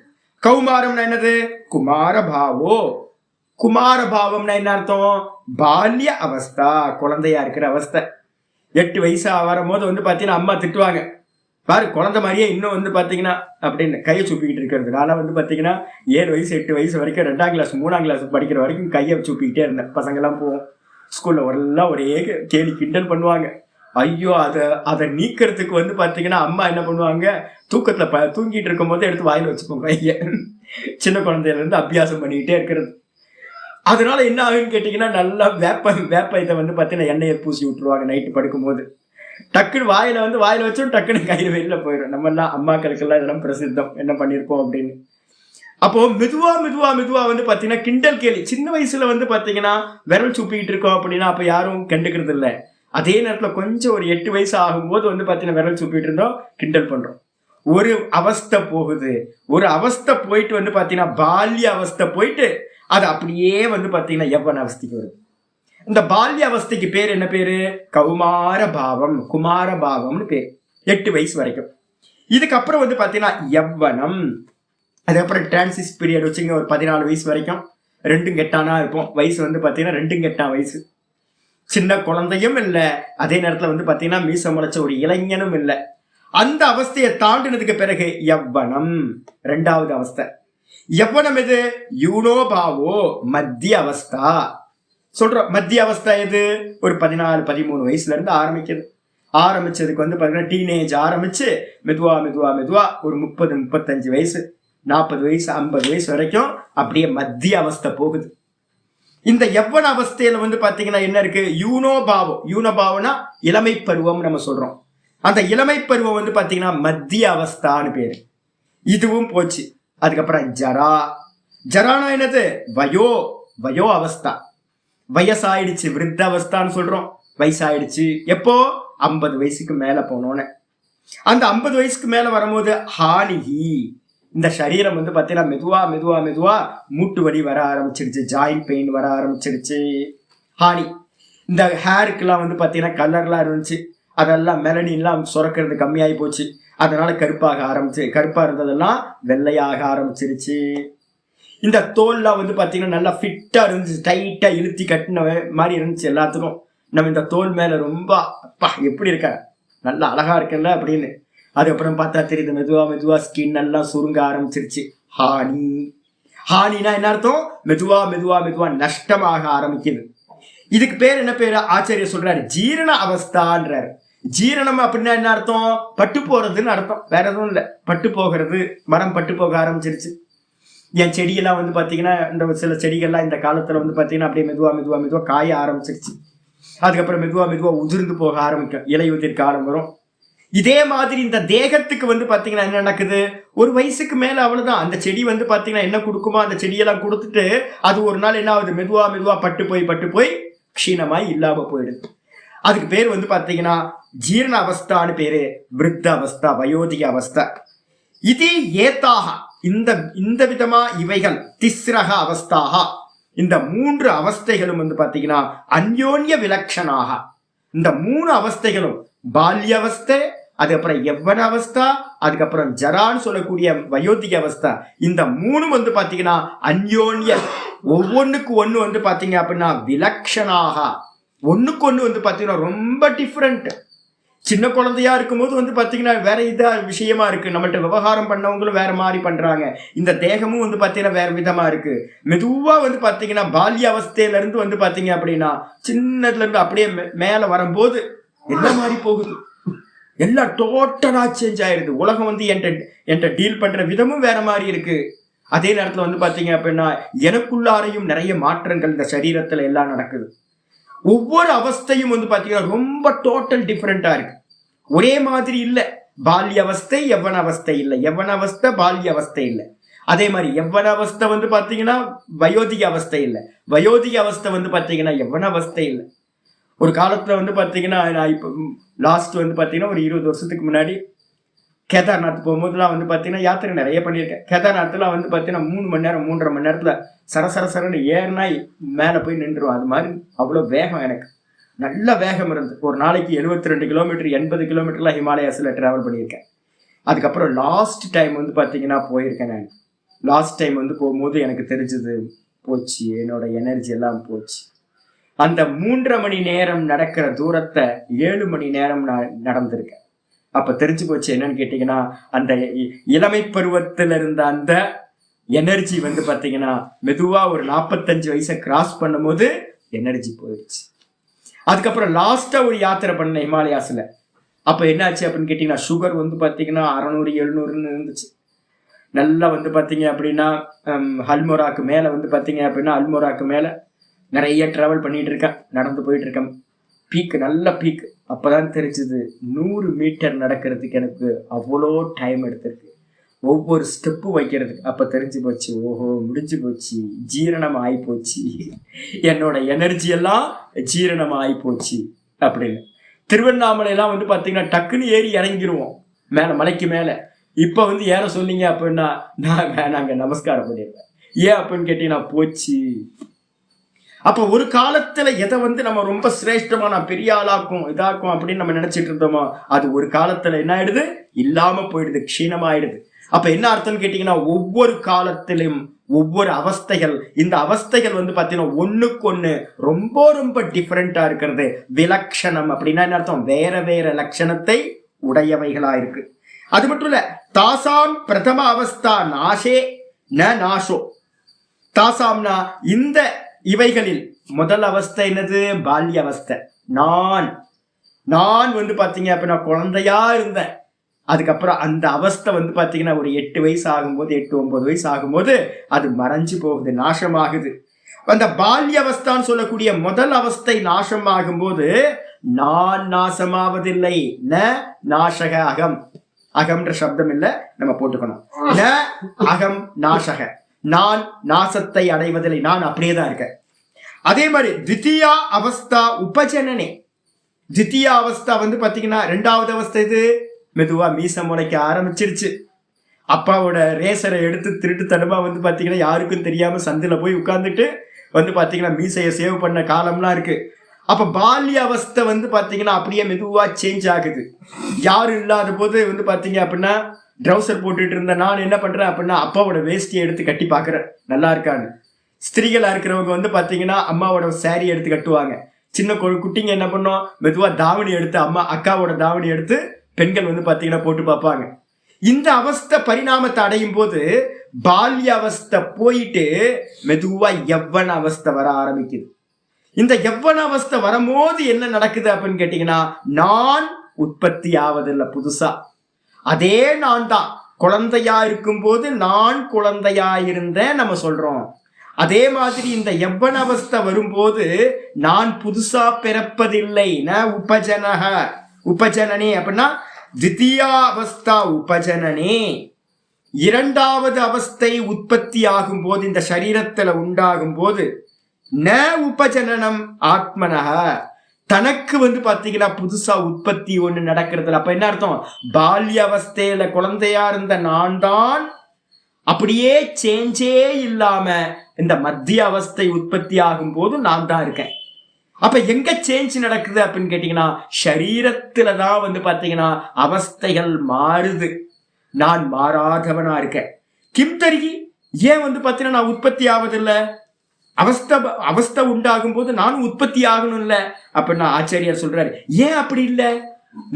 கௌமாரம்னா என்னது? குமார பாவோ. குமார பாவம்னா என்ன அர்த்தம்? பால்ய அவஸ்தா, குழந்தையா இருக்கிற அவஸ்தை. 8 வயசா வரும்போது வந்து பாத்தீங்கன்னா அம்மா திட்டுவாங்க, பாரு குழந்தை மாதிரியே இன்னும் வந்து பாத்தீங்கன்னா அப்படின்னு கையை சூப்பிக்கிட்டு இருக்கிறது. நான் வந்து பாத்தீங்கன்னா 7 வயசு 8 வயசு வரைக்கும் 2ஆம் கிளாஸ் 3ஆம் கிளாஸ் படிக்கிற வரைக்கும் கையை சூப்பிக்கிட்டே இருந்தேன். பசங்கெல்லாம் போவோம் ஸ்கூல்ல, எல்லாம் ஒரே கேலி கிண்டல் பண்ணுவாங்க. ஐயோ, அதை நீக்கிறதுக்கு வந்து பாத்தீங்கன்னா அம்மா என்ன பண்ணுவாங்க, தூக்கத்துல தூங்கிட்டு இருக்கும் போது எடுத்து வாயில வச்சுக்கோங்க கைய. சின்ன குழந்தையில இருந்து அபியாசம் பண்ணிக்கிட்டே இருக்கிறது. அதனால என்ன ஆகுன்னு கேட்டீங்கன்னா நல்லா வேப்ப இதை வந்து பாத்தீங்கன்னா எண்ணெயை பூசி விட்டுருவாங்க நைட்டு படுக்கும் போது. டக்குன்னு வாயில வச்சோம், டக்குன்னு கையில வெளியில போயிடும். நம்ம எல்லாம் அம்மாக்களுக்கெல்லாம் இதெல்லாம் பிரசித்தம் என்ன பண்ணிருப்போம் அப்படின்னு. அப்போ மெதுவா வந்து பாத்தீங்கன்னா கிண்டல் கேலி. சின்ன வயசுல வந்து பாத்தீங்கன்னா விரல் சூப்பிக்கிட்டு இருக்கோம் அப்படின்னா அப்ப யாரும் கண்டுக்கிறது இல்லை. அதே நேரத்துல கொஞ்சம் ஒரு 8 வயசு ஆகும்போது வந்து பாத்தீங்கன்னா விரல் சூப்பிட்டு இருந்தோம், கிண்டல் பண்றோம். ஒரு அவஸ்தை போகுது, ஒரு அவஸ்தை போயிட்டு வந்து பாத்தீங்கன்னா பால்ய அவஸ்தை போயிட்டு அது அப்படியே வந்து பாத்தீங்கன்னா யவ்வன அவஸ்தைக்கு வருது. இந்த பால்ய அவஸ்தைக்கு பேர் என்ன பேரு? கௌமார பாவம், குமார பாவம்னு பேர். 8 வயசு வரைக்கும். இதுக்கப்புறம் வந்து பாத்தீங்கன்னா யவ்வனம். அதுக்கப்புறம் டிரான்சிஸ் பீரியட் வச்சுங்க, ஒரு 14 வயசு வரைக்கும் 2 கெட்டானா இருப்போம். வயசு வந்து பாத்தீங்கன்னா 2 கெட்டான் வயசு. சின்ன குழந்தையும் இல்லை, அதே நேரத்துல வந்து பாத்தீங்கன்னா மீச முளைச்ச ஒரு இளைஞனும் இல்லை. அந்த அவஸ்தையை தாண்டினதுக்கு பிறகு யவ்வனம், 2வது அவஸ்தை. யவ்வனம் எது? யூனோபாவோ மத்திய அவஸ்தா சொல்றோம். மத்திய அவஸ்தா எது? ஒரு 14-13 வயசுல இருந்து ஆரம்பிச்சதுக்கு வந்து பாத்தீங்கன்னா டீனேஜ் ஆரம்பிச்சு மெதுவா ஒரு 30-35 வயசு, 40 வயசு, 50 வயசு வரைக்கும் அப்படியே மத்திய அவஸ்தை போகுது. இந்த யவ்வன அவஸ்தையில வந்து பாத்தீங்கன்னா என்ன இருக்கு? யூனோபாவம்னா இளமை பருவம் நம்ம சொல்றோம். அந்த இளமை பருவம் வந்து பாத்தீங்கன்னா மத்திய அவஸ்தான்னு பேரு. இதுவும் போச்சு. அதுக்கப்புறம் ஜரானா என்னது? வயோ அவஸ்தா. வயசாயிடுச்சு, விருத்த அவஸ்தான்னு சொல்றோம். வயசாயிடுச்சு எப்போ? 50 வயசுக்கு மேல போனோன்னு. அந்த 50 வயசுக்கு மேல வரும்போது ஹானிஹி, இந்த சரீரம் வந்து பாத்தீங்கன்னா மெதுவா மூட்டு வலி வர ஆரம்பிச்சிருச்சு, ஜாயிண்ட் பெயின் வர ஆரம்பிச்சிருச்சு. ஹானி. இந்த ஹேருக்குலாம் வந்து பாத்தீங்கன்னா கலர்லாம் இருந்துச்சு, அதெல்லாம் மெலனின்லாம் சுரக்கிறது கம்மியாகி போச்சு. அதனால கருப்பா இருந்ததெல்லாம் வெள்ளையாக ஆரம்பிச்சிருச்சு. இந்த தோல்லாம் வந்து பாத்தீங்கன்னா நல்லா ஃபிட்டா இருந்துச்சு, டைட்டா இழுத்தி கட்டின மாதிரி இருந்துச்சு எல்லாத்துக்கும். நம்ம இந்த தோல் மேல ரொம்ப அப்பா எப்படி இருக்க, நல்லா அழகா இருக்குல்ல அப்படின்னு. அதுக்கப்புறம் பார்த்தா தெரியுது மெதுவா ஸ்கின் எல்லாம் சுருங்க ஆரம்பிச்சிருச்சு. ஹானினா என்ன அர்த்தம்? மெதுவா நஷ்டமாக ஆரம்பிக்குது. இதுக்கு பேர் என்ன பேரு? ஆச்சாரியர் சொல்றாரு ஜீரண அவஸ்தான்றாரு. ஜீரணம் அப்படின்னா என்ன அர்த்தம்? பட்டு போறதுன்னு அர்த்தம், வேற எதுவும் இல்லை. பட்டு போகிறது, மரம் பட்டு போக ஆரம்பிச்சிருச்சு. என் செடியெல்லாம் வந்து பாத்தீங்கன்னா இந்த சில செடிகள்லாம் இந்த காலத்துல வந்து பாத்தீங்கன்னா அப்படியே மெதுவா காய ஆரம்பிச்சிருச்சு. அதுக்கப்புறம் மெதுவா உதிர்ந்து போக ஆரம்பிக்கும், இலையுதிர் காலம் வரும். இதே மாதிரி இந்த தேகத்துக்கு வந்து பாத்தீங்கன்னா என்ன நடக்குது? ஒரு வயசுக்கு மேல அவ்வளவுதான். அந்த செடி வந்து பாத்தீங்கன்னா என்ன கொடுக்குமோ அந்த செடியெல்லாம் கொடுத்துட்டு அது ஒரு நாள் என்ன ஆகுது? மெதுவா பட்டு போய் க்ஷீணமாய் இல்லாம போயிடுது. அதுக்கு பேர் வந்து பாத்தீங்கன்னா ஜீரண அவஸ்தான்னு பேரு, விருத்த அவஸ்தா, வயோதிக அவஸ்தா. இது ஏத்தாக இந்த விதமா இவைகள் திஸ்ரக அவஸ்தாக, இந்த 3 அவஸ்தைகளும் வந்து பாத்தீங்கன்னா அந்யோன்ய விலக்ஷணாக. இந்த 3 அவஸ்தைகளும் பால்ய அவஸ்தை, அதுக்கப்புறம் யவ்வன அவஸ்தா, அதுக்கப்புறம் ஜரான்னு சொல்லக்கூடிய வயோதிக அவஸ்தா, இந்த 3 வந்து பாத்தீங்கன்னா அந்யோன்ய, ஒவ்வொன்றுக்கு ஒண்ணு வந்து பாத்தீங்க அப்படின்னா விலக்ஷணாக, ஒண்ணுக்கு ஒண்ணு வந்து பாத்தீங்கன்னா ரொம்ப டிஃப்ரெண்ட். சின்ன குழந்தையா இருக்கும்போது வந்து பாத்தீங்கன்னா வேற இதா விஷயமா இருக்கு, நம்மள்ட்ட விவகாரம் பண்ணவங்களும் வேற மாதிரி பண்றாங்க, இந்த தேகமும் வந்து பாத்தீங்கன்னா வேற விதமா இருக்கு. மெதுவா வந்து பாத்தீங்கன்னா பால்ய அவஸ்தையில இருந்து வந்து பாத்தீங்க அப்படின்னா சின்னதுல இருந்து அப்படியே மேல வரும்போது என்ன மாதிரி போகுது, எல்லாம் டோட்டலா சேஞ்ச் ஆயிடுது. உலகம் வந்து என்கிட்ட டீல் பண்ற விதமும் வேற மாதிரி இருக்கு. அதே நேரத்துல வந்து பாத்தீங்க அப்படின்னா எனக்குள்ளாரையும் நிறைய மாற்றங்கள் இந்த சரீரத்துல எல்லாம் நடக்குது. ஒவ்வொரு அவஸ்தையும் வந்து பாத்தீங்கன்னா ரொம்ப டோட்டல் டிஃபரெண்டா இருக்கு, ஒரே மாதிரி இல்ல. பால்ய அவஸ்தை யவ்வன அவஸ்தை இல்ல, யவ்வன அவஸ்தை பால்ய அவஸ்தை இல்ல. அதே மாதிரி யவ்வன அவஸ்தை வந்து பாத்தீங்கன்னா வயோதிக அவஸ்தை இல்ல, வயோதிக அவஸ்தை வந்து பாத்தீங்கன்னா யவ்வன அவஸ்தை இல்ல. ஒரு காலத்துல வந்து பாத்தீங்கன்னா நான் இப்ப லாஸ்ட் வந்து பாத்தீங்கன்னா ஒரு 20 வருஷத்துக்கு முன்னாடி கேதார்நாத் போகும்போதுலாம் வந்து பாத்தீங்கன்னா யாத்திரை நிறைய பண்ணியிருக்கேன். கேதார்நாத்ல வந்து பாத்தீங்கன்னா 3 மணி நேரம் 3.5 மணி நேரத்துல சரசரன்னு ஏறினா மேல போய் நின்றுடும். அது மாதிரி அவ்வளவு வேகம், எனக்கு நல்ல வேகம் இருந்து ஒரு நாளைக்கு 72 கிலோமீட்டர் 80 கிலோமீட்டர்லாம் ஹிமாலயாஸ்ல டிராவல் பண்ணியிருக்கேன். அதுக்கப்புறம் லாஸ்ட் டைம் வந்து பாத்தீங்கன்னா போயிருக்கேன். நான் லாஸ்ட் டைம் வந்து போகும்போது எனக்கு தெரிஞ்சது போச்சு, என்னோட எனர்ஜி எல்லாம் போச்சு. அந்த 3.5 மணி நேரம் நடக்கிற தூரத்தை 7 மணி நேரம் நான் நடந்திருக்கேன். அப்ப தெரிஞ்சு போச்சு என்னன்னு கேட்டீங்கன்னா, அந்த இளமை பருவத்துல இருந்த அந்த எனர்ஜி வந்து பாத்தீங்கன்னா மெதுவா ஒரு 45 வயசை கிராஸ் பண்ணும் போது எனர்ஜி போயிடுச்சு. அதுக்கப்புறம் லாஸ்டா ஒரு யாத்திரை பண்ண ஹிமாலயாஸ்ல, அப்ப என்னாச்சு அப்படின்னு கேட்டீங்கன்னா சுகர் வந்து பாத்தீங்கன்னா 600 700ன்னு இருந்துச்சு. நல்லா வந்து பாத்தீங்க அப்படின்னா அல்மோராக்கு மேல வந்து பாத்தீங்க அப்படின்னா அல்மோராக்கு மேல நிறைய டிராவல் பண்ணிட்டு இருக்கேன், நடந்து போயிட்டு இருக்கேன். பீக், நல்ல பீக். அப்பதான் தெரிஞ்சது 100 மீட்டர் நடக்கிறதுக்கு எனக்கு அவ்வளோ டைம் எடுத்திருக்கு, ஒவ்வொரு ஸ்டெப்பு வைக்கிறதுக்கு. அப்ப தெரிஞ்சு போச்சு, ஓஹோ முடிஞ்சு போச்சு, ஜீரணம் ஆகி போச்சு, என்னோட எனர்ஜி எல்லாம் ஜீரணம் ஆகி போச்சு அப்படின்னு. திருவண்ணாமலை எல்லாம் வந்து பாத்தீங்கன்னா டக்குன்னு ஏறி இறங்கிடுவோம் மேல, மலைக்கு மேல. இப்ப வந்து ஏற சொன்னீங்க அப்படின்னா நாங்க நமஸ்காரம் பண்ணிடுவேன். ஏன் அப்படின்னு கேட்டீங்கன்னா போச்சு. அப்ப ஒரு காலத்துல எதை வந்து நம்ம ரொம்ப சிரேஷ்டமா நான் பெரிய ஆளாக்கும் இதாக்கும் அப்படின்னு நம்ம நினைச்சிட்டு இருந்தோமோ அது ஒரு காலத்துல என்ன ஆயிடுது, இல்லாம போயிடுது, க்ஷீணமாயிடுது. அப்ப என்ன அர்த்தம்னு கேட்டீங்கன்னா ஒவ்வொரு காலத்திலும் ஒவ்வொரு அவஸ்தைகள், இந்த அவஸ்தைகள் வந்து பாத்தீங்கன்னா ஒண்ணுக்கு ஒண்ணு ரொம்ப ரொம்ப டிஃபரெண்டா இருக்கிறது. விலக்ஷணம் அப்படின்னா என்ன அர்த்தம், வேற வேற லட்சணத்தை உடையவைகளா இருக்கு. அது மட்டும் இல்ல, தாசாம் பிரதம அவஸ்தா நாசே ந நாசோ. தாசாம்னா இந்த இவைகளில் முதல் அவஸ்தை என்னது, பால்ய அவஸ்தை. நான் வந்து பாத்தீங்க அப்படின்னா குழந்தையா இருந்தேன். அதுக்கப்புறம் அந்த அவஸ்தை வந்து பாத்தீங்கன்னா ஒரு 8 வயசு ஆகும்போது 8-9 வயசு ஆகும்போது அது மறைஞ்சு போகுது, நாசமாகுது. அந்த பால்ய அவஸ்தான்னு சொல்லக்கூடிய முதல் அவஸ்தை நாசமாகும் போது நான் நாசமாவதில்லை. ந நாசக அகம், அகம்ன்ற சப்தம் இல்ல நம்ம போட்டுக்கணும். ந அகம் நாசக, நான் நாசத்தை அடைவதில்லை, நான் அப்படியே தான் இருக்கேன். அதே மாதிரி தித்தியா அவஸ்தா உபஜனனே. தித்தியா அவஸ்தா வந்து பாத்தீங்கன்னா 2வது அவஸ்தை இது, மெதுவா மீச முளைக்க ஆரம்பிச்சிருச்சு. அப்பாவோட ரேசரை எடுத்து திருட்டுத்தனமா வந்து பாத்தீங்கன்னா யாருக்கும் தெரியாம சந்தில போய் உட்கார்ந்துட்டு வந்து பாத்தீங்கன்னா மீசையை சேவ் பண்ண காலம்லாம் இருக்கு. அப்ப பால்ய அவஸ்தை வந்து பாத்தீங்கன்னா அப்படியே மெதுவா சேஞ்ச் ஆகுது. யாரும் இல்லாத போது வந்து பாத்தீங்க அப்படின்னா ட்ரௌசர் போட்டுட்டு இருந்த நான் என்ன பண்றேன் அப்படின்னா அப்பாவோட வேஷ்டியை எடுத்து கட்டி பாக்குறேன் நல்லா இருக்கான்னு. ஸ்திரீகளா இருக்கிறவங்க வந்து பாத்தீங்கன்னா அம்மாவோட சாரி எடுத்து கட்டுவாங்க. சின்ன குட்டிங்க என்ன பண்ணோம், மெதுவா தாவணி எடுத்து, அக்காவோட தாவணி எடுத்து பெண்கள் வந்து பாத்தீங்கன்னா போட்டு பார்ப்பாங்க. இந்த அவஸ்தை பரிணாமத்தை அடையும் போது பால்ய அவஸ்தை போயிட்டு மெதுவா யவ்வன அவஸ்தை வர ஆரம்பிக்குது. இந்த யவ்வன அவஸ்தை வரும்போது என்ன நடக்குது அப்படின்னு கேட்டீங்கன்னா நான் உற்பத்தி ஆவதில்லை புதுசா. அதே நான் தான் குழந்தையா இருக்கும் போது நான் குழந்தையா இருந்தேன் நம்ம சொல்றோம். அதே மாதிரி இந்த யவ்வன அவஸ்தை வரும்போது நான் புதுசா பிறப்பதில்லை. ந உபஜனக, உபஜனனே அப்படின்னா தித்தியா அவஸ்தா உபஜனனே. 2வது அவஸ்தை உற்பத்தி ஆகும் போது, இந்த சரீரத்துல உண்டாகும் போது ந உபஜனனம் ஆத்மனக, தனக்கு வந்து பாத்தீங்கன்னா புதுசா உற்பத்தி ஒண்ணு நடக்கிறதுல. அப்ப என்ன அர்த்தம்? பால்ய அவஸ்தையில குழந்தையா இருந்த நான் தான் அப்படியே சேஞ்சே இல்லாம இந்த மத்திய அவஸ்தை உற்பத்தி ஆகும் போது நான் தான் இருக்கேன். அப்ப எங்க சேஞ்ச் நடக்குது அப்படின்னு கேட்டீங்கன்னா, சரீரத்துலதான் வந்து பாத்தீங்கன்னா அவஸ்தைகள் மாறுது. நான் மாறாதவனா இருக்கேன். கிம் தருகி, ஏன் வந்து பாத்தீங்கன்னா நான் உற்பத்தி ஆவதில்லை? அவஸ்தை உண்டாகும் போது நானும் உற்பத்தி ஆகணும்ல அப்படின்னு ஆச்சாரியார் சொல்றாரு. ஏன் அப்படி இல்லை?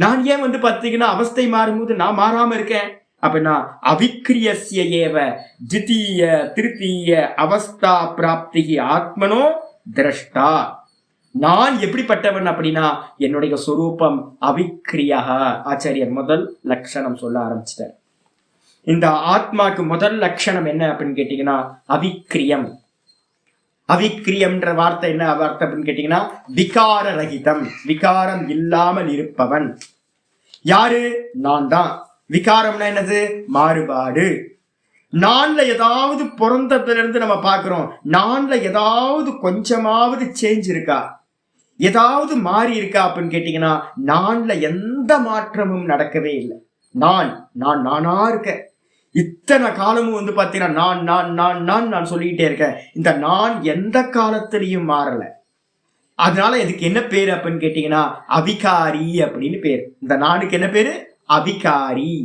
நான் ஏன் வந்து பாத்தீங்கன்னா அவஸ்தை மாறும்போது நான் மாறாம இருக்கேன் அப்படின்னா, அவிக்கிரியஸ்ய ஏவ தித்தீய திருத்தீய அவஸ்தா பிராப்தி ஆத்மனோ திரஷ்டா. நான் எப்படிப்பட்டவன் அப்படின்னா, என்னுடைய சொரூபம் அவிக்கிரியா. ஆச்சாரியர் முதல் லட்சணம் சொல்ல ஆரம்பிச்சிட்டார். இந்த ஆத்மாக்கு முதல் லட்சணம் என்ன அப்படின்னு கேட்டீங்கன்னா அவிக்கிரியம். அவிக்கிரியம்ன்ற வார்த்தை என்ன வார்த்தை அப்படின்னு கேட்டீங்கன்னா விகார ரகிதம், விகாரம் இல்லாமல் இருப்பவன். யாரு? நான் தான். விகாரம்னா என்னது? மாறுபாடு. நான்ல ஏதாவது பிறந்ததுல இருந்து நம்ம பாக்குறோம், நான்ல ஏதாவது கொஞ்சமாவது சேஞ்ச் இருக்கா, ஏதாவது மாறி இருக்கா அப்படின்னு கேட்டீங்கன்னா நான்ல எந்த மாற்றமும் நடக்கவே இல்லை. நானா இருக்கேன். இத்தனை காலமும் வந்து பாத்தீங்கன்னா நான் நான் நான் நான் நான் சொல்லிக்கிட்டே இருக்கேன். இந்த நான் எந்த காலத்திலையும் மாறல. அதனால இதுக்கு என்ன பேரு அப்படின்னு கேட்டீங்கன்னா அவிகாரி அப்படின்னு பேரு. இந்த நானுக்கு என்ன பேரு? அவிகாரி,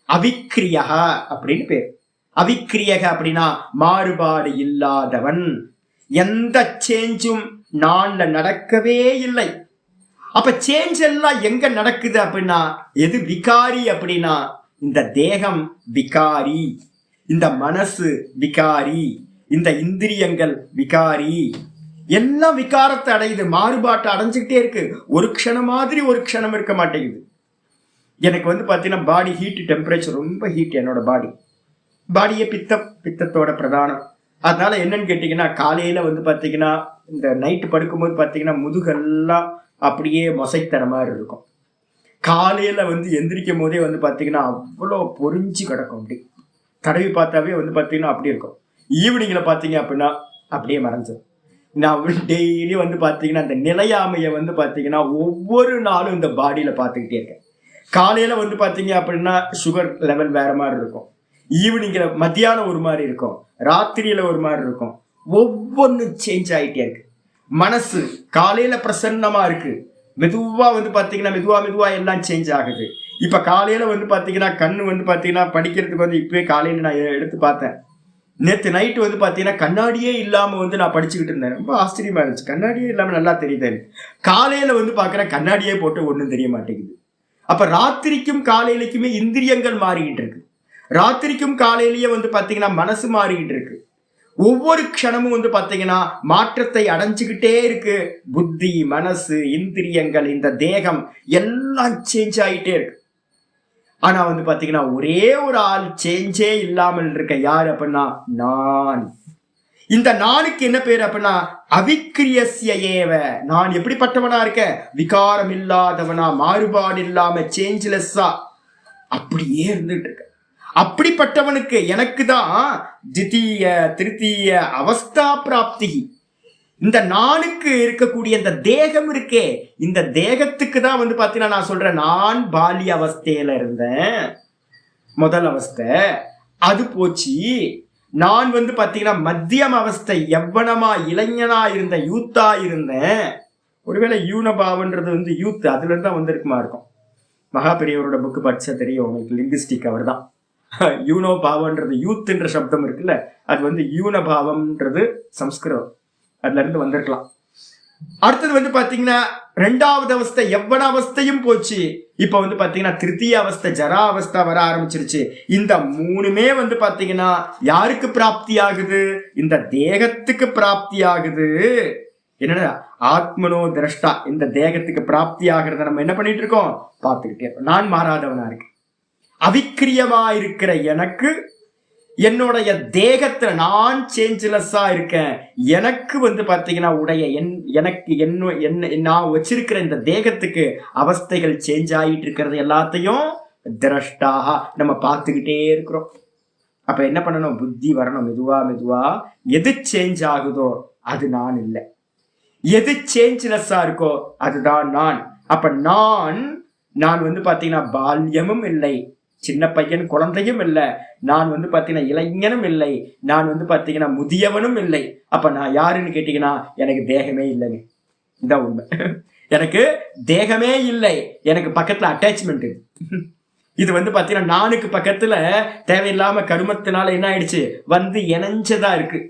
அவிக்கிரியக அப்படின்னு பேரு. அவிக்கிரியக அப்படின்னா மாறுபாடு இல்லாதவன். எந்த சேஞ்சும் நான்ல நடக்கவே இல்லை. அப்ப சேஞ்ச் எல்லாம் எங்க நடக்குது அப்படின்னா எது விகாரி அப்படின்னா, இந்த தேகம் விகாரி, இந்த மனசு விகாரி, இந்த இந்திரியங்கள் விகாரி, எல்லாம் விகாரத்தை அடையுது, மாறுபாட்டை அடைஞ்சுக்கிட்டே இருக்கு. ஒரு க்ஷணம் மாதிரி ஒரு க்ஷணம் இருக்க மாட்டேங்குது. எனக்கு வந்து பாத்தீங்கன்னா பாடி ஹீட், டெம்பரேச்சர் ரொம்ப ஹீட். என்னோட பாடியே பித்தத்தோட பிரதானம். அதனால என்னன்னு கேட்டீங்கன்னா காலையில வந்து பாத்தீங்கன்னா இந்த நைட்டு படுக்கும்போது பாத்தீங்கன்னா முதுகெல்லாம் அப்படியே மொசைத்தர மாதிரி இருக்கும். காலையில வந்து எந்திரிக்கும் போதே வந்து பாத்தீங்கன்னா அவ்வளோ பொறிஞ்சு கிடக்கும். அப்படி தடவி பார்த்தாவே வந்து பாத்தீங்கன்னா அப்படி இருக்கும். ஈவினிங்ல பாத்தீங்க அப்படின்னா அப்படியே மறைஞ்சிடும். நான் டெய்லி வந்து பாத்தீங்கன்னா அந்த நிலையாமையை வந்து பாத்தீங்கன்னா ஒவ்வொரு நாளும் இந்த பாடியில பார்த்துக்கிட்டே இருக்கேன். காலையில வந்து பாத்தீங்க அப்படின்னா சுகர் லெவல் வேற மாதிரி இருக்கும், ஈவினிங்ல மத்தியானம் ஒரு மாதிரி இருக்கும், ராத்திரியில ஒரு மாதிரி இருக்கும். ஒவ்வொன்றும் சேஞ்ச் ஆகிட்டே இருக்கு. மனசு காலையில பிரசன்னமா இருக்கு, மெதுவா வந்து பாத்தீங்கன்னா மெதுவா எல்லாம் சேஞ்ச் ஆகுது. இப்ப காலையில வந்து பாத்தீங்கன்னா கண்ணு வந்து பாத்தீங்கன்னா படிக்கிறதுக்கு வந்து இப்பவே காலையில நான் எடுத்து பார்த்தேன். நேற்று நைட்டு வந்து பாத்தீங்கன்னா கண்ணாடியே இல்லாம வந்து நான் படிச்சுக்கிட்டு இருந்தேன். ரொம்ப ஆச்சரியமா இருந்துச்சு. கண்ணாடியே இல்லாம நல்லா தெரியுது. காலையில வந்து பாக்குறேன் கண்ணாடியே போட்டு ஒன்றும் தெரிய மாட்டேங்குது. அப்ப ராத்திரிக்கும் காலையிலுக்குமே இந்திரியங்கள் மாறிக்கிட்டு இருக்கு. ராத்திரிக்கும் காலையிலேயே வந்து பாத்தீங்கன்னா மனசு மாறிக்கிட்டு இருக்கு. ஒவ்வொரு க்ஷணமும் வந்து பாத்தீங்கன்னா மாற்றத்தை அடைஞ்சுக்கிட்டே இருக்கு. புத்தி, மனசு, இந்திரியங்கள், இந்த தேகம் எல்லாம் சேஞ்ச் ஆகிட்டே இருக்கு. ஆனா வந்து பாத்தீங்கன்னா ஒரே ஒரு ஆள் சேஞ்சே இல்லாமல் இருக்க. யாரு அப்படின்னா நான். இந்த நானுக்கு என்ன பேர் அப்படின்னா அவிக்கிரியஸ்ய ஏவ. நான் எப்படிப்பட்டவனா இருக்கேன்? விகாரம் இல்லாதவனா, மாறுபாடு இல்லாம சேஞ்ச்லெஸ்ஸா அப்படியே இருந்துட்டு இருக்க. அப்படிப்பட்டவனுக்கு எனக்கு தான் தித்தீய திருத்தீய அவஸ்தா பிராப்தி. இந்த நானுக்கு இருக்கக்கூடிய இந்த தேகம் இருக்கே, இந்த தேகத்துக்கு தான் வந்து பாத்தீங்கன்னா நான் சொல்றேன், நான் பால்ய அவஸ்தையில இருந்தேன், முதல் அவஸ்தை அது போச்சு. நான் வந்து பாத்தீங்கன்னா மத்தியம் அவஸ்தை, எவ்வனமா இளைஞனா இருந்த, யூத்தா இருந்தேன். ஒருவேளை யூனபாவன்றது வந்து யூத், அதுல இருந்து தான் வந்திருக்குமா இருக்கும். மகாபெரியவரோட புக்கு படிச்சா தெரியும் உங்களுக்கு. லிங்குஸ்டிக் அவர் தான். யூனோபாவன்றது யூத்ன்ற சப்தம் இருக்குல்ல, அது வந்து யூனபாவம்ன்றது சம்ஸ்கிருதம், அதுல இருந்து வந்திருக்கலாம். அடுத்தது வந்து பாத்தீங்கன்னா ரெண்டாவது அவஸ்தை எவ்வன அவஸ்தையும் போச்சு. இப்ப வந்து பாத்தீங்கன்னா திருத்தீய அவஸ்தை ஜரா அவஸ்தை வர ஆரம்பிச்சிருச்சு. இந்த மூணுமே வந்து பாத்தீங்கன்னா யாருக்கு பிராப்தி ஆகுது? இந்த தேகத்துக்கு பிராப்தி ஆகுது. என்னன்னா ஆத்மனோ திரஷ்டா, இந்த தேகத்துக்கு பிராப்தி ஆகிறத நம்ம என்ன பண்ணிட்டு இருக்கோம்? பார்த்துக்கிட்டே இருக்கோம். நான் மாறாதவனா இருக்கு. அவிக்கிரியமா இருக்கிற எனக்கு, என்னுடைய தேகத்துல நான் சேஞ்ச்லெஸ்ஸா இருக்கேன். எனக்கு வந்து பாத்தீங்கன்னா உடைய எனக்கு என்ன நான் வச்சிருக்கிற இந்த தேகத்துக்கு அவஸ்தைகள் சேஞ்ச் ஆகிட்டு இருக்கிறது எல்லாத்தையும் திரஷ்டாக நம்ம பார்த்துக்கிட்டே இருக்கிறோம். அப்ப என்ன பண்ணணும்? புத்தி வரணும். மெதுவா எது சேஞ்ச் ஆகுதோ அது நான் இல்லை. எது சேஞ்ச்லெஸ்ஸா இருக்கோ அதுதான் நான். அப்ப நான் வந்து பாத்தீங்கன்னா பால்யமும் இல்லை, சின்ன பையன் குழந்தையும் இல்லை, நான் வந்து பாத்தீங்கன்னா இளைஞனும் இல்லை, நான் வந்து பாத்தீங்கன்னா முதியவனும் இல்லை. அப்ப நான் யாருன்னு கேட்டீங்கன்னா எனக்கு தேகமே இல்லைங்க. இதான் உண்மை. எனக்கு தேகமே இல்லை, எனக்கு பக்கத்துல அட்டாச்மெண்ட். இது வந்து பாத்தீங்கன்னா நானுக்கு பக்கத்துல தேவையில்லாம கருமத்தினால என்ன ஆயிடுச்சு வந்து இணைஞ்சதா இருக்கு.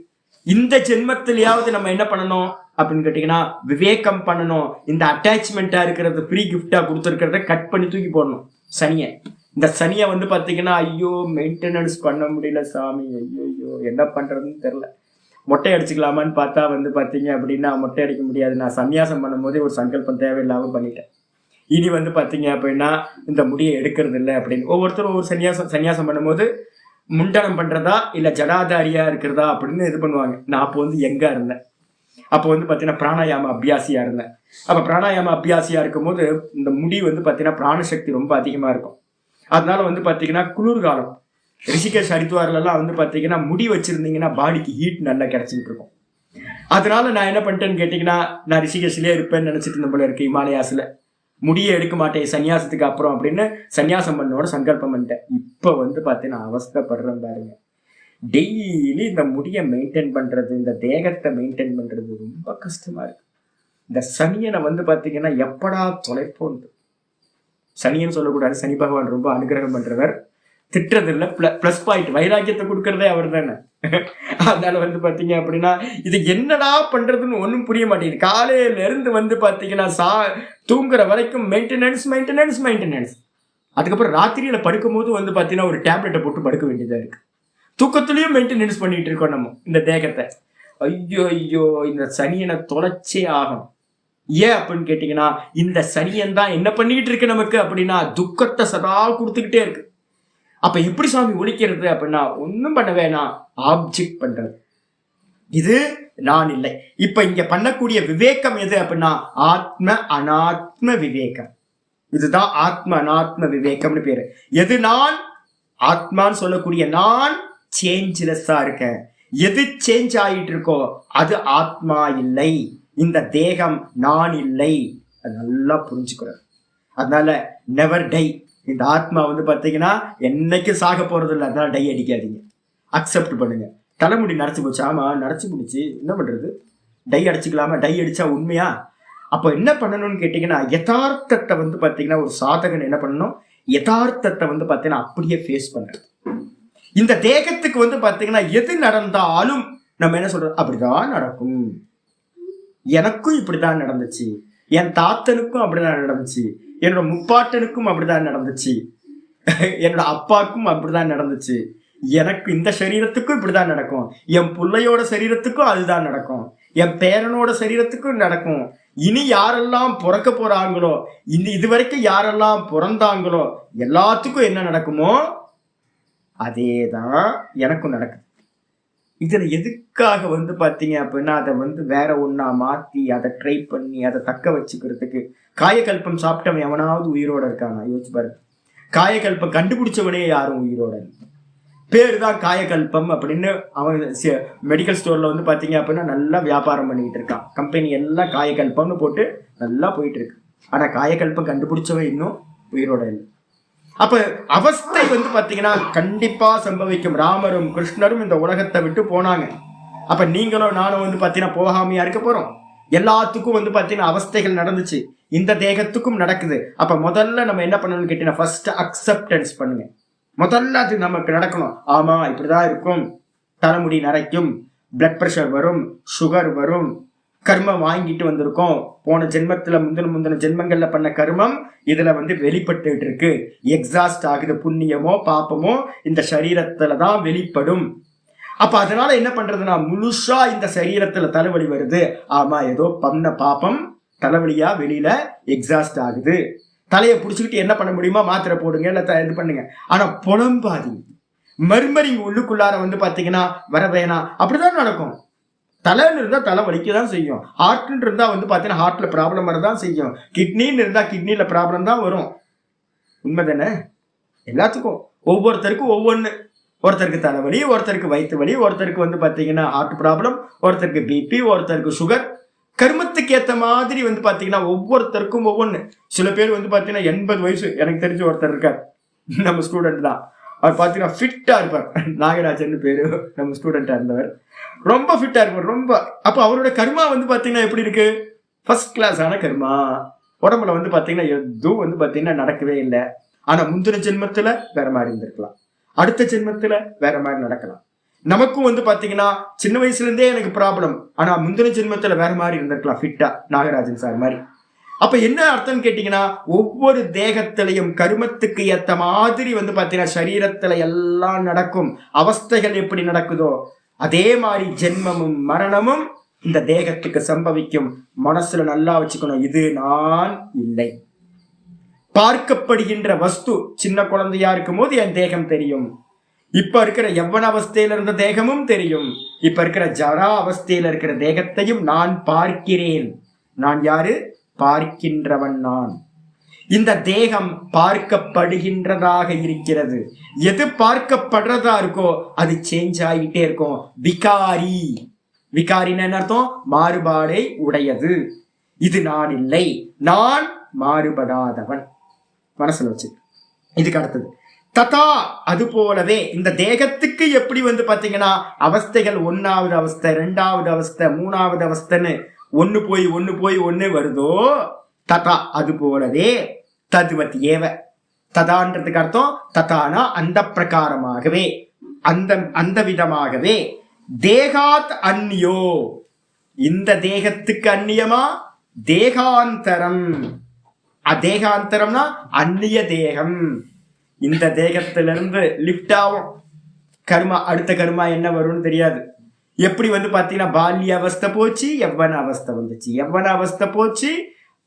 இந்த ஜென்மத்திலேயாவது நம்ம என்ன பண்ணணும் அப்படின்னு கேட்டீங்கன்னா விவேகம் பண்ணணும். இந்த அட்டாச்மெண்டா இருக்கிறது ஃப்ரீ கிஃப்டா கொடுத்துருக்கிறத கட் பண்ணி தூக்கி போடணும். சனியை, இந்த சனியை வந்து பாத்தீங்கன்னா ஐயோ மெயின்டெனன்ஸ் பண்ண முடியல சாமி, ஐயோ என்ன பண்றதுன்னு தெரியல. மொட்டை அடிச்சுக்கலாமான்னு பார்த்தா வந்து பார்த்தீங்க அப்படின்னா மொட்டை அடிக்க முடியாது. நான் சன்னியாசம் பண்ணும்போதே ஒரு சங்கல்பம் தேவையில்லாமல் பண்ணிட்டேன். இனி வந்து பார்த்தீங்க அப்படின்னா இந்த முடியை எடுக்கிறது இல்லை அப்படின்னு. ஒவ்வொருத்தரும் ஒவ்வொரு சன்னியாசம் பண்ணும்போது முண்டனம் பண்ணுறதா இல்லை ஜடாதாரியா இருக்கிறதா அப்படின்னு இது பண்ணுவாங்க. நான் அப்போ வந்து எங்கே இருந்தேன், அப்போ வந்து பார்த்தீங்கன்னா பிராணாயாம அபியாசியாக இருந்தேன். அப்போ பிராணாயாம அபியாசியாக இருக்கும்போது இந்த முடி வந்து பார்த்தீங்கன்னா பிராணசக்தி ரொம்ப அதிகமாக இருக்கும். அதனால வந்து பார்த்தீங்கன்னா குளிர்காலம் ரிஷிகேஷ் ஹரித்வார்லாம் வந்து பார்த்தீங்கன்னா முடி வச்சிருந்தீங்கன்னா பாடிக்கு ஹீட் நல்லா கிடைச்சிட்டு இருக்கும். அதனால நான் என்ன பண்ணிட்டேன்னு கேட்டீங்கன்னா நான் ரிஷிகேஷ்லேயே இருப்பேன்னு நினைச்சிட்டு இருந்த போல இருக்கு. ஹிமாலயாஸ்ல முடியை எடுக்க மாட்டேன் சன்னியாசத்துக்கு அப்புறம் அப்படின்னு சன்னியாசம் பண்ணோட சங்கல்பம் பண்ணிட்டேன். இப்போ வந்து பார்த்தீங்கன்னா அவஸ்தைப்படுறேன் பாருங்க. டெய்லி இந்த முடியை மெயின்டைன் பண்றது, இந்த தேகத்தை மெயின்டைன் பண்றது ரொம்ப கஷ்டமா இருக்கு. இந்த சனியனை வந்து பார்த்தீங்கன்னா எப்படா தொலைப்போம். சனியன்னு சொல்லக்கூடாது, சனி பகவான் ரொம்ப அனுகிரகம் பண்றவர், திட்டுறது இல்லை, பிளஸ் பாயிண்ட் வைராக்கியத்தை கொடுக்கறதே அவர் தானே. அதனால வந்து பாத்தீங்க அப்படின்னா இது என்னடா பண்றதுன்னு ஒன்றும் புரிய மாட்டேங்குது. காலையில இருந்து வந்து பாத்தீங்கன்னா தூங்குற வரைக்கும் மெயின்டெனன்ஸ் மெயின்டெனன்ஸ் மெயின்டெனன்ஸ். அதுக்கப்புறம் ராத்திரியில படுக்கும் போது வந்து பாத்தீங்கன்னா ஒரு டேப்லெட்டை போட்டு படுக்க வேண்டியதா இருக்கு. தூக்கத்திலையும் மெயின்டெனன்ஸ் பண்ணிட்டு இருக்கோம் நம்ம இந்த தேகத்தை. ஐயோ ஐயோ இந்த சனியனை தொலைச்சே ஆகும். ஏன் அப்படின்னு கேட்டீங்கன்னா இந்த சனியன் தான் என்ன பண்ணிக்கிட்டு இருக்கு நமக்கு அப்படின்னா துக்கத்தை சதா கொடுத்துக்கிட்டே இருக்கு. அப்ப எப்படி சாமி ஒழிக்கிறது அப்படின்னா ஒன்னும் பண்ண வேணாம், ஆப்ஜெக்ட் பண்றது. இது நான் இல்லை. இப்ப இங்க பண்ணக்கூடிய விவேகம் எது அப்படின்னா ஆத்ம அனாத்ம விவேகம். இதுதான் ஆத்ம அனாத்ம விவேகம்னு பேரு. எது நான் ஆத்மான்னு சொல்லக்கூடிய நான் சேஞ்ச்லெஸ்ஸா இருக்கேன். எது சேஞ்ச் ஆகிட்டு இருக்கோ அது ஆத்மா இல்லை, இந்த தேகம் நான் இல்லை. அது நல்லா புரிஞ்சுக்கிறார். அதனால நெவர் டை. இந்த ஆத்மா வந்து பார்த்தீங்கன்னா என்னைக்கு சாக போறது இல்லை. அதனால டை அடிக்காதீங்க, அக்செப்ட் பண்ணுங்க. தலைமுடி நரைச்சி போச்சு, ஆமா நரைச்சி போச்சு, என்ன பண்றது, டை அடிச்சுக்கலாமா? டை அடிச்சா உண்மையா? அப்போ என்ன பண்ணணும்னு கேட்டீங்கன்னா யதார்த்தத்தை வந்து பார்த்தீங்கன்னா ஒரு சாதகன் என்ன பண்ணணும், யதார்த்தத்தை வந்து பார்த்தீங்கன்னா அப்படியே ஃபேஸ் பண்றது. இந்த தேகத்துக்கு வந்து பார்த்தீங்கன்னா எது நடந்தாலும் நம்ம என்ன சொல்றோம், அப்படிதான் நடக்கும், எனக்கும் இப்படிதான் நடந்துச்சு, என் தாத்தனுக்கும் அப்படிதான் நடந்துச்சு, என்னோட முப்பாட்டனுக்கும் அப்படிதான் நடந்துச்சு, என்னோட அப்பாவுக்கும் அப்படிதான் நடந்துச்சு, எனக்கு இந்த சரீரத்துக்கும் இப்படிதான் நடக்கும், என் பிள்ளையோட சரீரத்துக்கும் அதுதான் நடக்கும், என் பேரனோட சரீரத்துக்கும் நடக்கும். இனி யாரெல்லாம் பிறக்க போறாங்களோ, இதுவரைக்கும் யாரெல்லாம் பிறந்தாங்களோ எல்லாத்துக்கும் என்ன நடக்குமோ அதேதான் எனக்கும் நடக்குது. இதுல எதுக்காக வந்து பாத்தீங்க அப்படின்னா அதை வந்து வேற ஒன்னா மாத்தி அதை ட்ரை பண்ணி அதை தக்க வச்சுக்கிறதுக்கு. காயகல்பம் சாப்பிட்டவன் எவனாவது உயிரோட இருக்கானா? யோசிச்சு பாருங்க. காயகல்பம் கண்டுபிடிச்சவனே யாரும் உயிரோட இல்லை. பேரு தான் காயகல்பம் அப்படின்னு. அவன் மெடிக்கல் ஸ்டோர்ல வந்து பாத்தீங்க அப்படின்னா நல்லா வியாபாரம் பண்ணிட்டு இருக்கான். கம்பெனி எல்லாம் காயகல்பம்னு போட்டு நல்லா போயிட்டு இருக்கு. ஆனா காயகல்பம் கண்டுபிடிச்சவன் இன்னும் உயிரோட இல்லை. அப்ப அவஸ்தை வந்து பாத்தீங்கன்னா கண்டிப்பா சம்பவிக்கும். ராமரும் கிருஷ்ணரும் இந்த உலகத்தை விட்டு போனாங்க. அப்ப நீங்களும் நானும் வந்து பாத்தீங்கன்னா போகாமையா இருக்க போறோம். எல்லாத்துக்கும் வந்து பாத்தீங்கன்னா அவஸ்தைகள் நடந்துச்சு, இந்த தேகத்துக்கும் நடக்குது. அப்ப முதல்ல நம்ம என்ன பண்ணணும்னு கேட்டீங்கன்னா ஃபர்ஸ்ட் அக்செப்டன்ஸ் பண்ணுங்க. முதல்ல அது நமக்கு நடக்கணும். ஆமா இப்படிதான் இருக்கும், தலைமுடி நரைக்கும், பிளட் பிரஷர் வரும், சுகர் வரும், கர்மம் வாங்கிட்டு வந்திருக்கோம், போன ஜென்மத்துல முந்தின ஜென்மங்கள்ல பண்ண கர்மம் இதுல வந்து வெளிப்பட்டு இருக்கு, எக்ஸாஸ்ட் ஆகுது, புண்ணியமோ பாப்பமோ இந்த சரீரத்துலதான் வெளிப்படும். அப்ப அதனால என்ன பண்றதுன்னா முழுசா இந்த சரீரத்துல தலைவலி வருது, ஆமா ஏதோ பண்ண பாப்பம் தலைவலியா வெளியில எக்ஸாஸ்ட் ஆகுது. தலையை பிடிச்சிக்கிட்டு என்ன பண்ண முடியுமா, மாத்திரை போடுங்க இல்ல இது பண்ணுங்க. ஆனா புலம்பாதீங்க. மறுமறிங்க உள்ளுக்குள்ளார வந்து பாத்தீங்கன்னா வர வேணாம். அப்படிதான் நடக்கும். தலைன்னு இருந்தா தலை வலிக்கதான் செய்யும், ஹார்ட்னு இருந்தா வந்து பாத்தீங்கன்னா ஹார்ட்ல ப்ராப்ளம் வரதான் செய்யும், கிட்னின்னு இருந்தா கிட்னில ப்ராப்ளம் தான் வரும். உண்மை தானே? எல்லாத்துக்கும் ஒவ்வொருத்தருக்கும் ஒவ்வொன்று. ஒருத்தருக்கு தலைவலி, ஒருத்தருக்கு வயிற்று வலி, ஒருத்தருக்கு வந்து பாத்தீங்கன்னா ஹார்ட் ப்ராப்ளம், ஒருத்தருக்கு பிபி, ஒருத்தருக்கு சுகர். கர்மத்துக்கு ஏத்த மாதிரி வந்து பாத்தீங்கன்னா ஒவ்வொருத்தருக்கும் ஒவ்வொன்னு. சில பேர் வந்து பாத்தீங்கன்னா 80 வயசு, எனக்கு தெரிஞ்ச ஒருத்தர் இருக்கார், நம்ம ஸ்டூடெண்ட் தான். அவர் பாத்தீங்கன்னா ஃபிட்டா இருப்பார். நாகராஜன் பேரு, நம்ம ஸ்டூடெண்டா இருந்தவர். ரொம்ப ஃபிட்டா இருப்பார், ரொம்ப. அப்ப அவரோட கர்மா வந்து பாத்தீங்கன்னா எப்படி இருக்கு? ஃபர்ஸ்ட் கிளாஸ் ஆன கர்மா. உடம்புல வந்து பாத்தீங்கன்னா எதுவும் வந்து பாத்தீங்கன்னா நடக்கவே இல்லை. ஆனா முந்தின ஜென்மத்துல வேற மாதிரி இருந்திருக்கலாம், அடுத்த ஜென்மத்துல வேற மாதிரி நடக்கலாம். நமக்கும் வந்து பாத்தீங்கன்னா சின்ன வயசுல இருந்தே எனக்கு ப்ராப்ளம், ஆனா முந்தின ஜென்மத்துல வேற மாதிரி இருந்திருக்கலாம், ஃபிட்டா, நாகராஜன் சார் மாதிரி. அப்ப என்ன அர்த்தம் கேட்டீங்கன்னா, ஒவ்வொரு தேகத்திலையும் கருமத்துக்கு ஏத்த மாதிரி வந்து பாத்தீங்கன்னா சரீரத்துல எல்லாம் நடக்கும். அவஸ்தைகள் எப்படி நடக்குதோ அதே மாதிரி ஜென்மமும் மரணமும் இந்த தேகத்துக்கு சம்பவிக்கும். மனசுல நல்லா வச்சுக்கணும், இது நான் இல்லை. பார்க்கப்படுகின்ற வஸ்து சின்ன குழந்தையா இருக்கும் போது என் தேகம் தெரியும். இப்ப இருக்கிற யவ்வன அவஸ்தையில இருந்த தேகமும் தெரியும். இப்ப இருக்கிற ஜரா அவஸ்தையில இருக்கிற தேகத்தையும் நான் பார்க்கிறேன். நான் யாரு? பார்க்கின்றவன் நான். இந்த தேகம் பார்க்கப்படுகின்றதாக இருக்கிறது. எது பார்க்கப்படுறதா இருக்கோ அது சேஞ்ச் ஆகிட்டே இருக்கும். விகாரி. விகாரின்னு என்ன அர்த்தம்? மாறுபாடை உடையது. இது நான் இல்லை, நான் மாறுபடாதவன். மனசுல வச்சு. இதுக்கு அடுத்தது ததா, அது போலவே இந்த தேகத்துக்கு எப்படி வந்து பாத்தீங்கன்னா அவஸ்தைகள் 1வது அவஸ்தை, 2வது அவஸ்தை, 3வது அவஸ்தைன்னு ஒண்ணு போய் ஒண்ணு வருதோ, ததா அது போலவே, ததுவத் ஏவ. ததான்றதுக்கு அர்த்தம் ததானா அந்த பிரகாரமாகவே, அந்த விதமாகவே, தேகாத் அந்நியோ, இந்த தேகத்துக்கு அந்நியமா தேகாந்தரம். அதேகாந்தரம்னா அந்நிய தேகம். இந்த தேகத்திலிருந்து லிப்ட் ஆகும் கர்மா. அடுத்த கர்மா என்ன வரும்னு தெரியாது. எப்படி வந்து பாத்தீங்கன்னா பால்ய அவஸ்தை போச்சு, யவ்வன அவஸ்தை வந்துச்சு, யவ்வன அவஸ்தை போச்சு,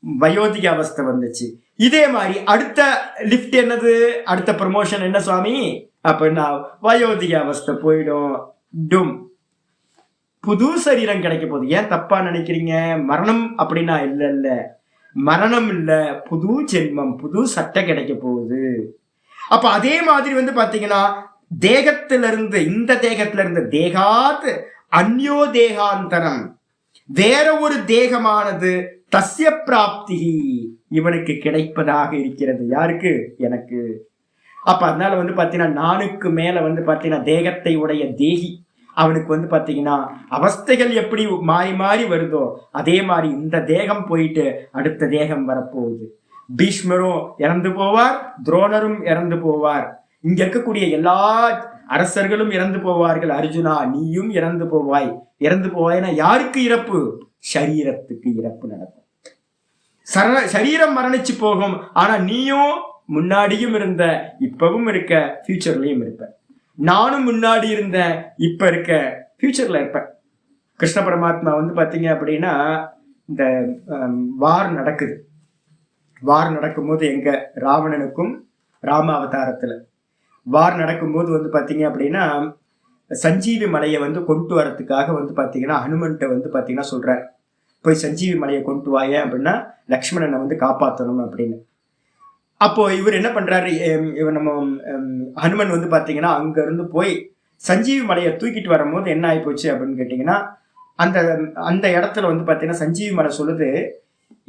வயோதிக அவஸ்தை வந்துச்சு. இதே மாதிரி அடுத்த லிப்ட் என்னது? அடுத்த ப்ரமோஷன் என்ன சுவாமி? அப்படின்னா வயோதிக அவஸ்தை போயிடும், டும், புது சரீரம் கிடைக்க போகுது. ஏன் தப்பா நினைக்கிறீங்க? மரணம் அப்படின்னா இல்ல, மரணம் இல்ல, புது ஜென்மம், புது சட்டை கிடைக்க போகுது. அப்ப அதே மாதிரி வந்து பாத்தீங்கன்னா தேகத்திலிருந்து, இந்த தேகத்திலிருந்து, தேகாத் அந்யோ தேகாந்தரம், வேற ஒரு தேகமானது தஸ்ய பிராப்தி, இவனுக்கு கிடைப்பதாக இருக்கிறது. யாருக்கு? எனக்கு. அப்ப அதனால வந்து பாத்தீங்கன்னா நானுக்கு மேல வந்து பாத்தீங்கன்னா தேகத்தை உடைய தேகி, அவனுக்கு வந்து பாத்தீங்கன்னா அவஸ்தைகள் எப்படி மாறி மாறி வருதோ அதே மாதிரி இந்த தேகம் போயிட்டு அடுத்த தேகம் வரப்போகுது. பீஷ்மரும் இறந்து போவார், துரோணரும் இறந்து போவார், இங்க இருக்கக்கூடிய எல்லா அரசர்களும் இறந்து போவார்கள். அர்ஜுனா நீயும் இறந்து போவாய். இறந்து போவாய்னா யாருக்கு இறப்பு? சரீரத்துக்கு இறப்பு நடக்கும். சரீரம் மரணிச்சு போகும். ஆனா நீயும் முன்னாடியும் இருந்த, இப்பவும் இருக்க, ஃபியூச்சர்லயும் இருப்ப. நானும் முன்னாடி இருந்தேன், இப்ப இருக்க, ஃபியூச்சர்ல இருப்பேன். கிருஷ்ண பரமாத்மா வந்து பாத்தீங்க அப்படின்னா இந்த வார் நடக்குது. வார் நடக்கும்போது எங்க ராவணனுக்கும் ராம அவதாரத்துல வார் நடக்கும்போது வந்து பாத்தீங்க அப்படின்னா சஞ்சீவி மலையை வந்து கொண்டு வரத்துக்காக வந்து பாத்தீங்கன்னா ஹனுமன்ட்ட வந்து பாத்தீங்கன்னா சொல்றார், போய் சஞ்சீவி மலையை கொண்டு வாய அப்படின்னா லக்ஷ்மணனை வந்து காப்பாற்றணும் அப்படின்னு. அப்போ இவர் என்ன பண்றாரு, இவர் நம்ம ஹனுமன் வந்து பாத்தீங்கன்னா அங்க இருந்து போய் சஞ்சீவி மலையை தூக்கிட்டு வரும்போது என்ன ஆகி போச்சு அப்படின்னு கேட்டீங்கன்னா, அந்த இடத்துல வந்து பாத்தீங்கன்னா சஞ்சீவி மலை சொல்லுது,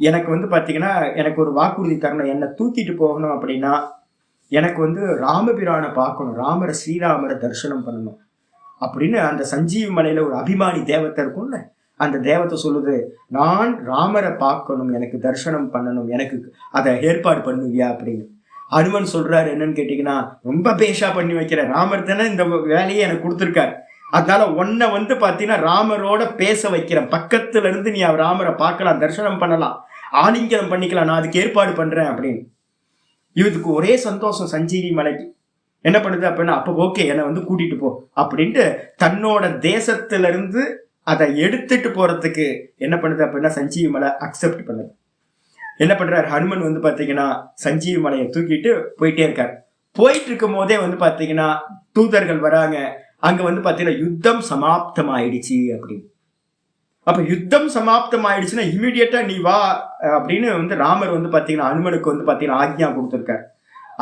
எனக்கு வந்து பாத்தீங்கன்னா எனக்கு ஒரு வாக்குறுதி தரணும், என்னை தூக்கிட்டு போகணும் அப்படின்னா எனக்கு வந்து ராமபிரானை பார்க்கணும், ராமரை ஸ்ரீராமரை தரிசனம் பண்ணணும் அப்படின்னு. அந்த சஞ்சீவி மலையில ஒரு அபிமானி தேவத்தை இருக்கும்ல, அந்த தேவத்தை சொல்லுது, நான் ராமரை பார்க்கணும், எனக்கு தரிசனம் பண்ணணும், எனக்கு அதை ஏற்பாடு பண்ணுவியா அப்படின்னு. ஹனுமன் சொல்றாரு என்னன்னு கேட்டீங்கன்னா, ரொம்ப பேஷா பண்ணி வைக்கிற, ராமர் தானே இந்த வேலையை எனக்கு கொடுத்துருக்காரு, அதனால உன்னை வந்து பாத்தீங்கன்னா ராமரோட பேச வைக்கிறேன், பக்கத்துல இருந்து நீ ராமரை பார்க்கலாம், தரிசனம் பண்ணலாம், ஆலிங்கனம் பண்ணிக்கலாம், நான் அதுக்கு ஏற்பாடு பண்றேன் அப்படின்னு. இவருக்கு ஒரே சந்தோஷம் சஞ்சீவி மலைக்கு. என்ன பண்ணுது அப்படின்னா, அப்ப ஓகே என்னை வந்து கூட்டிட்டு போ அப்படின்ட்டு தன்னோட தேசத்துல இருந்து அதை எடுத்துட்டு போறதுக்கு என்ன பண்ணுது அப்படின்னா சஞ்சீவி மலை அக்செப்ட் பண்ணுது. என்ன பண்றாரு ஹனுமன் வந்து பாத்தீங்கன்னா சஞ்சீவி மலையை தூக்கிட்டு போயிட்டே இருக்காரு. போயிட்டு இருக்கும் போதே வந்து பாத்தீங்கன்னா தூதர்கள் வராங்க. அங்க வந்து பாத்தீங்கன்னா யுத்தம் சமாப்தம் ஆயிடுச்சு அப்படின்னு. அப்ப யுத்தம் சமாப்தம் ஆயிடுச்சுன்னா இமீடியட்டா நீ வா அப்படின்னு வந்து ராமர் வந்து பாத்தீங்கன்னா ஹனுமனுக்கு வந்து பாத்தீங்கன்னா ஆக்ஞா கொடுத்துருக்காரு.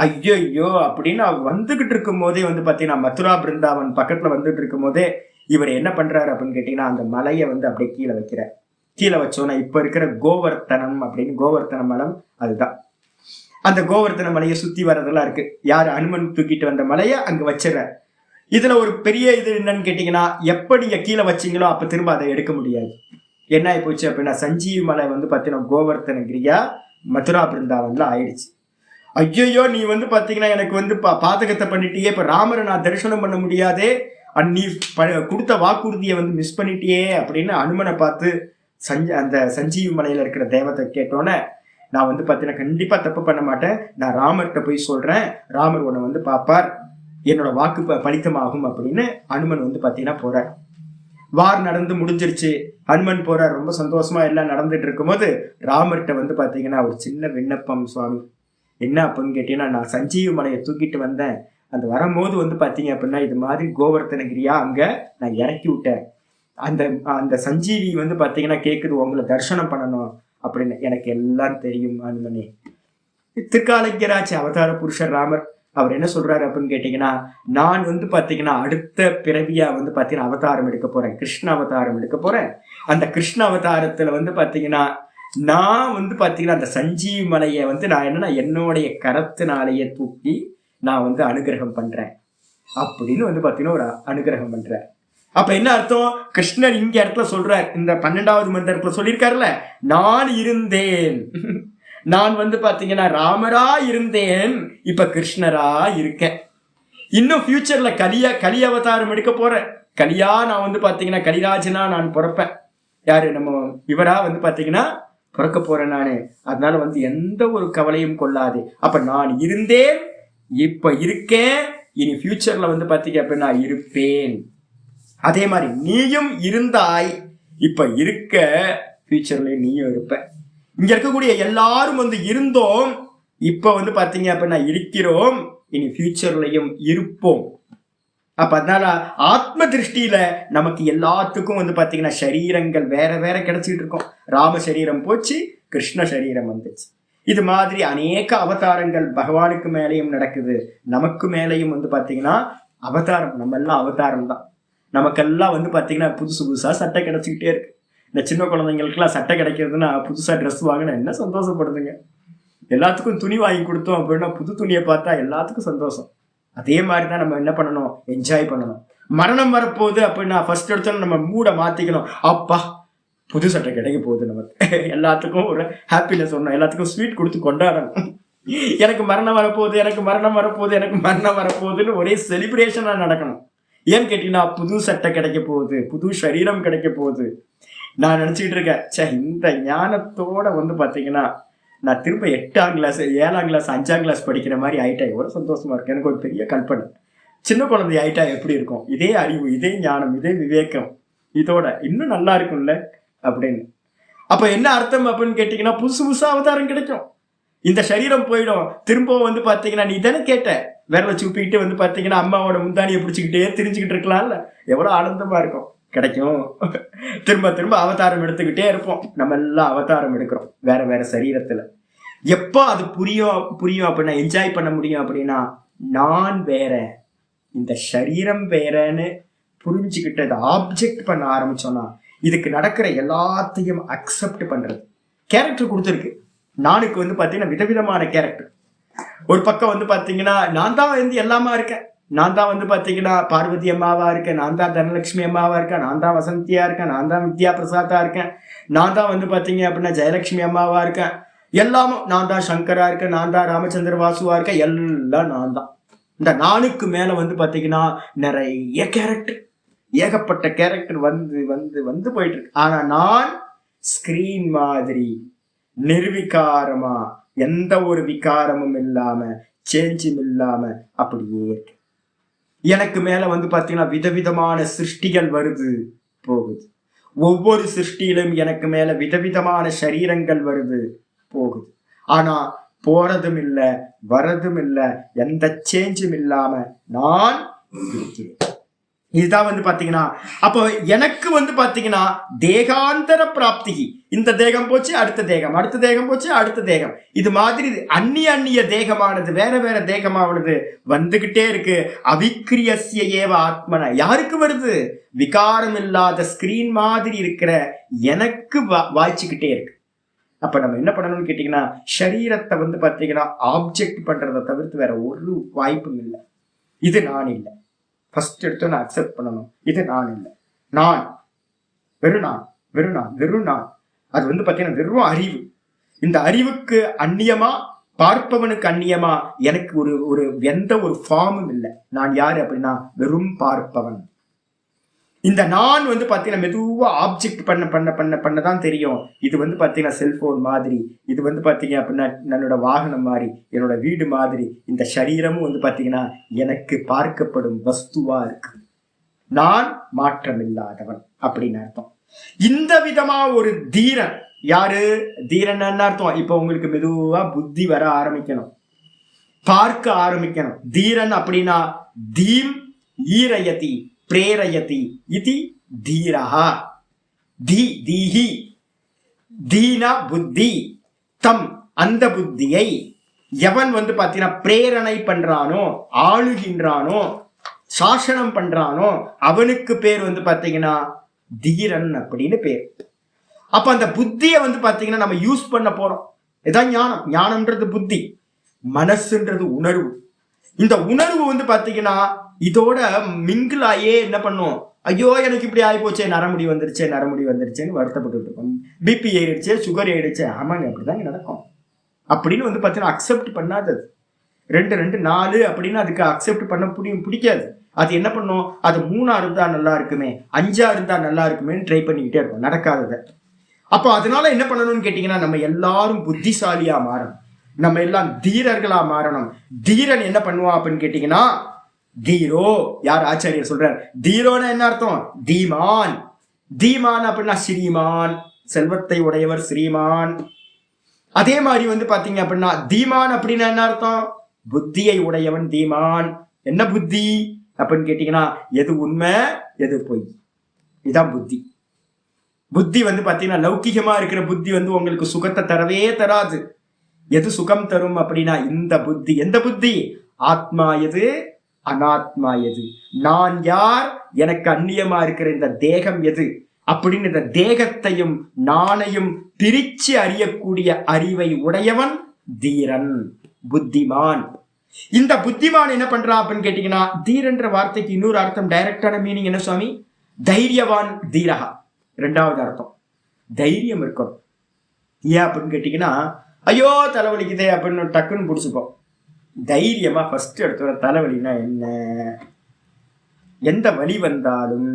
ஐயோ அப்படின்னு வந்துகிட்டு இருக்கும் போதே வந்து பாத்தீங்கன்னா மதுரா பிருந்தாவன் பக்கத்துல வந்துட்டு இருக்கும் போதே இவர் என்ன பண்றாரு அப்படின்னு கேட்டீங்கன்னா அந்த மலையை வந்து அப்படியே கீழே வைக்கிறார். கீழே வச்சோன்னா இப்ப இருக்கிற கோவர்த்தனம் அப்படின்னு கோவர்த்தன மலம் அதுதான். அந்த கோவர்த்தன மலையை சுத்தி வர்றதெல்லாம் இருக்கு. யாரு அனுமன் தூக்கிட்டு வந்த மலையை அங்க வச்சிடற. இதுல ஒரு பெரிய இது என்னன்னு கேட்டீங்கன்னா, எப்ப நீங்க கீழே வச்சீங்களோ அப்ப திரும்ப அதை எடுக்க முடியாது. என்ன ஆகி போச்சு அப்படின்னா சஞ்சீவி மலை வந்து பாத்தீங்கன்னா கோவர்த்தன கிரியா மதுரா பிருந்தாவன்ல ஆயிடுச்சு. ஐயோ நீ வந்து பாத்தீங்கன்னா எனக்கு வந்து பாதகத்தை பண்ணிட்டியே, இப்ப ராமரை நான் தரிசனம் பண்ண முடியாதே, நீ கொடுத்த வாக்குறுதியை வந்து மிஸ் பண்ணிட்டியே அப்படின்னு அனுமனை பார்த்து அந்த சஞ்சீவி மலையில இருக்கிற தேவத்தை கேட்டோன்னே, நான் வந்து பாத்தீங்கன்னா கண்டிப்பா தப்பு பண்ண மாட்டேன், நான் ராமர்கிட்ட போய் சொல்றேன், ராமர் உன்னை வந்து பாப்பார், என்னோட வாக்கு பலித்தமாகும் அப்படின்னு அனுமன் வந்து பாத்தீங்கன்னா போறார். வார் நடந்து முடிஞ்சிருச்சு, ஹனுமன் போறார், ரொம்ப சந்தோஷமா எல்லாம் நடந்துட்டு இருக்கும் போது ராமர்கிட்ட வந்து பாத்தீங்கன்னா ஒரு சின்ன விண்ணப்பம் சுவாமி. என்ன அப்படின்னு கேட்டீங்கன்னா, நான் சஞ்சீவி மலையை தூக்கிட்டு வந்தேன், அந்த வரும்போது வந்து பாத்தீங்க அப்படின்னா இது மாதிரி கோவர்த்தனகிரியா அங்க நான் இறக்கி விட்டேன், அந்த அந்த சஞ்சீவி வந்து பாத்தீங்கன்னா கேக்குது உங்களை தரிசனம் பண்ணணும் அப்படின்னு. எனக்கு எல்லாம் தெரியும் ஹனுமனே. திருக்காலங்கியராச்சு அவதார புருஷர் ராமர். அவர் என்ன சொல்றாரு அப்படின்னு கேட்டீங்கன்னா, நான் வந்து பாத்தீங்கன்னா அடுத்த பிறவியா வந்து பாத்தீங்கன்னா அவதாரம் எடுக்க போறேன், கிருஷ்ண அவதாரம் எடுக்க போறேன். அந்த கிருஷ்ண அவதாரத்துல வந்து பாத்தீங்கன்னா நான் வந்து பாத்தீங்கன்னா அந்த சஞ்சீவி மலையை வந்து நான் என்னன்னா என்னுடைய கரத்தினாலேயே தூக்கி நான் வந்து அனுகிரகம் பண்றேன் அப்படின்னு வந்து பாத்தீங்கன்னா ஒரு அனுகிரகம் பண்றேன். அப்ப என்ன அர்த்தம்? கிருஷ்ணர் இங்க இடத்துல சொல்றார், இந்த 12வது மந்திரத்துல சொல்லியிருக்காருல்ல, நான் இருந்தேன், நான் வந்து பாத்தீங்கன்னா ராமரா இருந்தேன், இப்ப கிருஷ்ணரா இருக்கேன். இன்னும் ஃபியூச்சர்ல கலி அவதாரம் எடுக்க போறேன், கலியா நான் வந்து பாத்தீங்கன்னா கலிராஜனா நான் பிறப்பேன். யாரு நம்ம இவரா வந்து பாத்தீங்கன்னா பிறக்க போறேன் நானு. அதனால வந்து எந்த ஒரு கவலையும் கொள்ளாது. அப்ப நான் இருந்தேன், இப்ப இருக்கேன், இனி ஃபியூச்சர்ல வந்து பாத்தீங்க அப்படின்னா இருப்பேன். அதே மாதிரி நீயும் இருந்தாய், இப்ப இருக்க, ஃபியூச்சர்ல நீயும் இருப்ப. இங்க இருக்கக்கூடிய எல்லாரும் வந்து இருந்தோம், இப்ப வந்து பாத்தீங்க அப்படின்னா இருக்கிறோம், இனி ஃபியூச்சர்லயும் இருப்போம். அப்ப அதனால ஆத்ம திருஷ்டியில நமக்கு எல்லாத்துக்கும் வந்து பாத்தீங்கன்னா சரீரங்கள் வேற வேற கிடைச்சிட்டு இருக்கோம். ராம சரீரம் போச்சு, கிருஷ்ண சரீரம் வந்துச்சு. இது மாதிரி அநேக அவதாரங்கள் பகவானுக்கு மேலேயும் நடக்குது, நமக்கு மேலேயும் வந்து பாத்தீங்கன்னா அவதாரம். நம்ம எல்லாம் அவதாரம் தான். நமக்கெல்லாம் வந்து பாத்தீங்கன்னா புதுசு புதுசா சட்டை கிடைச்சிக்கிட்டே இருக்கு. இந்த சின்ன குழந்தைங்களுக்குலாம் சட்டை கிடைக்கிறதுனா புதுசா ட்ரெஸ் வாங்கினா என்ன சந்தோஷப்படுதுங்க. எல்லாத்துக்கும் துணி வாங்கி கொடுத்தோம் அப்படின்னா புது துணியை பார்த்தா எல்லாத்துக்கும் சந்தோஷம். அதே மாதிரிதான் நம்ம என்ன பண்ணணும், என்ஜாய் பண்ணணும். மரணம் வரப்போகுது அப்படின்னா ஃபர்ஸ்ட் எடுத்தோம் நம்ம மூட மாத்திக்கணும். அப்பா புது சட்டை கிடைக்க போகுது, நமக்கு எல்லாத்துக்கும் ஒரு ஹாப்பினஸ் ஒண்ணும், எல்லாத்துக்கும் ஸ்வீட் கொடுத்து கொண்டாடணும். எனக்கு மரணம் வரப்போகுது, எனக்கு மரணம் வரப்போகுது, எனக்கு மரணம் வரப்போகுதுன்னு ஒரே செலிப்ரேஷனா நடக்கணும். ஏன்னு கேட்டீங்கன்னா புது சட்டை கிடைக்க போகுது, புது சரீரம் கிடைக்க போகுது. நான் நினைச்சுக்கிட்டு இருக்கேன், இந்த ஞானத்தோட வந்து பாத்தீங்கன்னா நான் திரும்ப 8ஆம் கிளாஸ் 7ஆம் கிளாஸ் 5ஆம் கிளாஸ் படிக்கிற மாதிரி ஆயிட்டா எவ்வளவு சந்தோஷமா இருக்கு. எனக்கு ஒரு பெரிய கல்பனை, சின்ன குழந்தை ஆயிட்டா எப்படி இருக்கும், இதே அறிவு, இதே ஞானம், இதே விவேகம் இதோட இன்னும் நல்லா இருக்கும்ல அப்படின்னு. அப்ப என்ன அர்த்தம் அப்படின்னு கேட்டீங்கன்னா புதுசு புதுசா அவதாரம் கிடைக்கும். இந்த சரீரம் போயிடும், திரும்பவும் வந்து பாத்தீங்கன்னா நீ தானே கேட்ட, விரலை சூப்பிக்கிட்டு வந்து பாத்தீங்கன்னா அம்மாவோட முந்தானியை பிடிச்சிக்கிட்டே தெரிஞ்சுக்கிட்டு இருக்கலாம்ல, எவ்வளவு ஆனந்தமா இருக்கும். கிடைக்கும், திரும்ப திரும்ப அவதாரம் எடுத்துக்கிட்டே இருப்போம். நம்ம எல்லாம் அவதாரம் எடுக்கிறோம் வேற வேற சரீரத்துல. எப்போ அது புரியும் அப்படின்னா என்ஜாய் பண்ண முடியும் அப்படின்னா, நான் வேற, இந்த சரீரம் வேறன்னு புரிஞ்சுக்கிட்டு அதை ஆப்ஜெக்ட் பண்ண ஆரம்பிச்சோம்னா இதுக்கு நடக்கிற எல்லாத்தையும் அக்செப்ட் பண்றது. கேரக்டர் கொடுத்துருக்கு நானுக்கு வந்து பாத்தீங்கன்னா விதவிதமான கேரக்டர். ஒரு பக்கம் வந்து பாத்தீங்கன்னா நான் தான் வந்து எல்லாமா இருக்கேன், நான் தான் வந்து பாத்தீங்கன்னா பார்வதி அம்மாவா இருக்கேன், நான் தான் தனலட்சுமி அம்மாவா இருக்கேன், நான் தான் வசந்தியா இருக்கேன், நான் தான் வித்யா பிரசாதா இருக்கேன், நான் தான் வந்து பாத்தீங்க அப்படின்னா ஜெயலட்சுமி அம்மாவா இருக்கேன், எல்லாமும் நான் தான் சங்கரா இருக்கேன், நான் தான் ராமச்சந்திர வாசுவா இருக்கேன், எல்லாம் நான் தான். இந்த நானுக்கு மேல வந்து பாத்தீங்கன்னா நிறைய கேரக்டர், ஏகப்பட்ட கேரக்டர் வந்து வந்து வந்து போயிட்டு இருக்கு. ஆனா நான் ஸ்கிரீன் மாதிரி நிர்விகாரமா, எந்த ஒரு விகாரமும் இல்லாம, சேஞ்சும் இல்லாம அப்படியே இருக்கு. எனக்கு மேல வந்து பாத்தீங்கன்னா விதவிதமான சிருஷ்டிகள் வருது போகுது, ஒவ்வொரு சிருஷ்டியிலும் எனக்கு மேல விதவிதமான சரீரங்கள் வருது போகுது. ஆனா போறதும் இல்லை வரதும் இல்லை, எந்த சேஞ்சும் இல்லாம நான் இருக்கிறேன். இதுதான் வந்து பாத்தீங்கன்னா, அப்போ எனக்கு வந்து பாத்தீங்கன்னா தேகாந்தர பிராப்தி. இந்த தேகம் போச்சு, அடுத்த தேகம், அடுத்த தேகம் போச்சு, அடுத்த தேகம். இது மாதிரி அந்நிய தேகமானது, வேற வேற தேகமானது வந்துகிட்டே இருக்கு. அவிக்கிரியஸ்ய ஏவ ஆத்மன. யாருக்கு வருது? விகாரம் இல்லாத ஸ்கிரீன் மாதிரி இருக்கிற எனக்கு வாய்ச்சிக்கிட்டே இருக்கு. அப்ப நம்ம என்ன பண்ணணும்னு கேட்டீங்கன்னா, சரீரத்தை வந்து பாத்தீங்கன்னா ஆப்ஜெக்ட் பண்றதை தவிர்த்து வேற ஒரு வாய்ப்பும் இல்லை. இது நான் இல்லை. ஃபர்ஸ்ட் எடுத்து நான் அக்செப்ட் பண்ணணும். இது நான் இல்லை. நான் வெறும் நான், வெறும் நான், வெறும் நான். அது வந்து பாத்தீங்கன்னா வெறும் அறிவு. இந்த அறிவுக்கு அந்நியமா, பார்ப்பவனுக்கு அந்நியமா எனக்கு ஒரு எந்த ஒரு ஃபார்மும் இல்லை. நான் யாரு அப்படின்னா வெறும் பார்ப்பவன். இந்த நான் வந்து பாத்தீங்கன்னா மெதுவா ஆப்ஜெக்ட் பண்ணதான் தெரியும். இது வந்து பாத்தீங்கன்னா செல்போன் மாதிரி, இது வந்து பாத்தீங்க அப்படின்னா என்னோட வாகனம் மாதிரி, என்னோட வீடு மாதிரி. இந்த சரீரமும் வந்து பாத்தீங்கன்னா எனக்கு பார்க்கப்படும் வஸ்துவா இருக்கு. நான் மாற்றம் இல்லாதவன் அப்படின்னு அர்த்தம். இந்த விதமா ஒரு தீரன். யாரு தீரன் அர்த்தம்? இப்ப உங்களுக்கு மெதுவா புத்தி வர ஆரம்பிக்கணும், பார்க்க ஆரம்பிக்கணும். தீரன் அப்படின்னா தீம் ஈரயதி பிரேரயதி இதி தீரஹா. தீஹி தீனா புத்தி தம். அந்த புத்தியை எவன் வந்து பாத்தீங்கன்னா பிரேரணை பண்றானோ, ஆளுகின்றானோ, சாசனம் பண்றானோ அவனுக்கு பேர் வந்து பாத்தீங்கன்னா தீரன் அப்படின்னு பேர். அப்ப அந்த புத்தியை வந்து பாத்தீங்கன்னா நம்ம யூஸ் பண்ண போறோம். இதான் ஞானம். ஞானம்ன்றது புத்தி, மனசுன்றது உணர்வு. இந்த உணர்வு வந்து பாத்தீங்கன்னா இதோட மிங்கிள் ஆயே என்ன பண்ணும்? ஐயோ எனக்கு இப்படி ஆகி போச்சே, நரமுடி வந்துருச்சேன்னு வருத்தப்பட்டு இருக்கோம். பிபி ஏறிடுச்சு, சுகர் ஏறிடுச்சு. ஆமாங்க, அப்படிதாங்க நடக்கும் அப்படின்னு வந்து பாத்தீங்கன்னா அக்செப்ட் பண்ணாதது. 2 2 4 அப்படின்னு அதுக்கு அக்செப்ட் பண்ண பிடிக்காது. அது என்ன பண்ணும்? அது 3 இருந்தா நல்லா இருக்குமே, 5 இருந்தா நல்லா இருக்குமேன்னு ட்ரை பண்ணிக்கிட்டே இருக்கும், நடக்காததை. அப்போ அதனால என்ன பண்ணணும்னு கேட்டீங்கன்னா, நம்ம எல்லாரும் புத்திசாலியா மாறணும், நம்ம எல்லாம் தீரர்களா மாறணும். தீரன் என்ன பண்ணுவான் அப்படின்னு கேட்டீங்கன்னா, தீரோ யார்? ஆச்சாரியர் சொல்றார். தீரோன்னு என்ன அர்த்தம்? தீமான். தீமான் அப்படின்னா ஸ்ரீமான், செல்வத்தை உடையவர் ஸ்ரீமான். அதே மாதிரி வந்து பாத்தீங்க அப்படின்னா தீமான் அப்படின்னா என்ன அர்த்தம்? புத்தியை உடையவன் தீமான். என்ன புத்தி அப்படின்னு கேட்டீங்கன்னா, எது உண்மை எது பொய், இதுதான் புத்தி. புத்தி வந்து பாத்தீங்கன்னா லௌகிகமா இருக்கிற புத்தி வந்து உங்களுக்கு சுகத்தை தரவே தராது. எது சுகம் தரும் அப்படின்னா இந்த புத்தி. எந்த புத்தி? ஆத்மா எது, அனாத்மா எது, நான் யார், எனக்கு அந்நியமா இருக்கிற இந்த தேகம் எது அப்படின்னு இந்த தேகத்தையும் நானையும் பிரிச்சு அறியக்கூடிய அறிவை உடையவன் தீரன், புத்திமான். இந்த புத்திமான் என்ன பண்றான் அப்படின்னு கேட்டீங்கன்னா, தீரன்ற வார்த்தைக்கு இன்னொரு அர்த்தம், டைரக்டான மீனிங் என்ன சுவாமி? தைரியவான் தீரகா. 2வது அர்த்தம் தைரியம் இருக்கணும். ஏன் அப்படின்னு கேட்டீங்கன்னா, ஐயோ தலைவலிக்குதே அப்படின்னு டக்குன்னு பிடிச்சிப்போம். தைரியமா ஃபர்ஸ்ட் எடுத்து தலைவலினா என்ன, எந்த வலி வந்தாலும்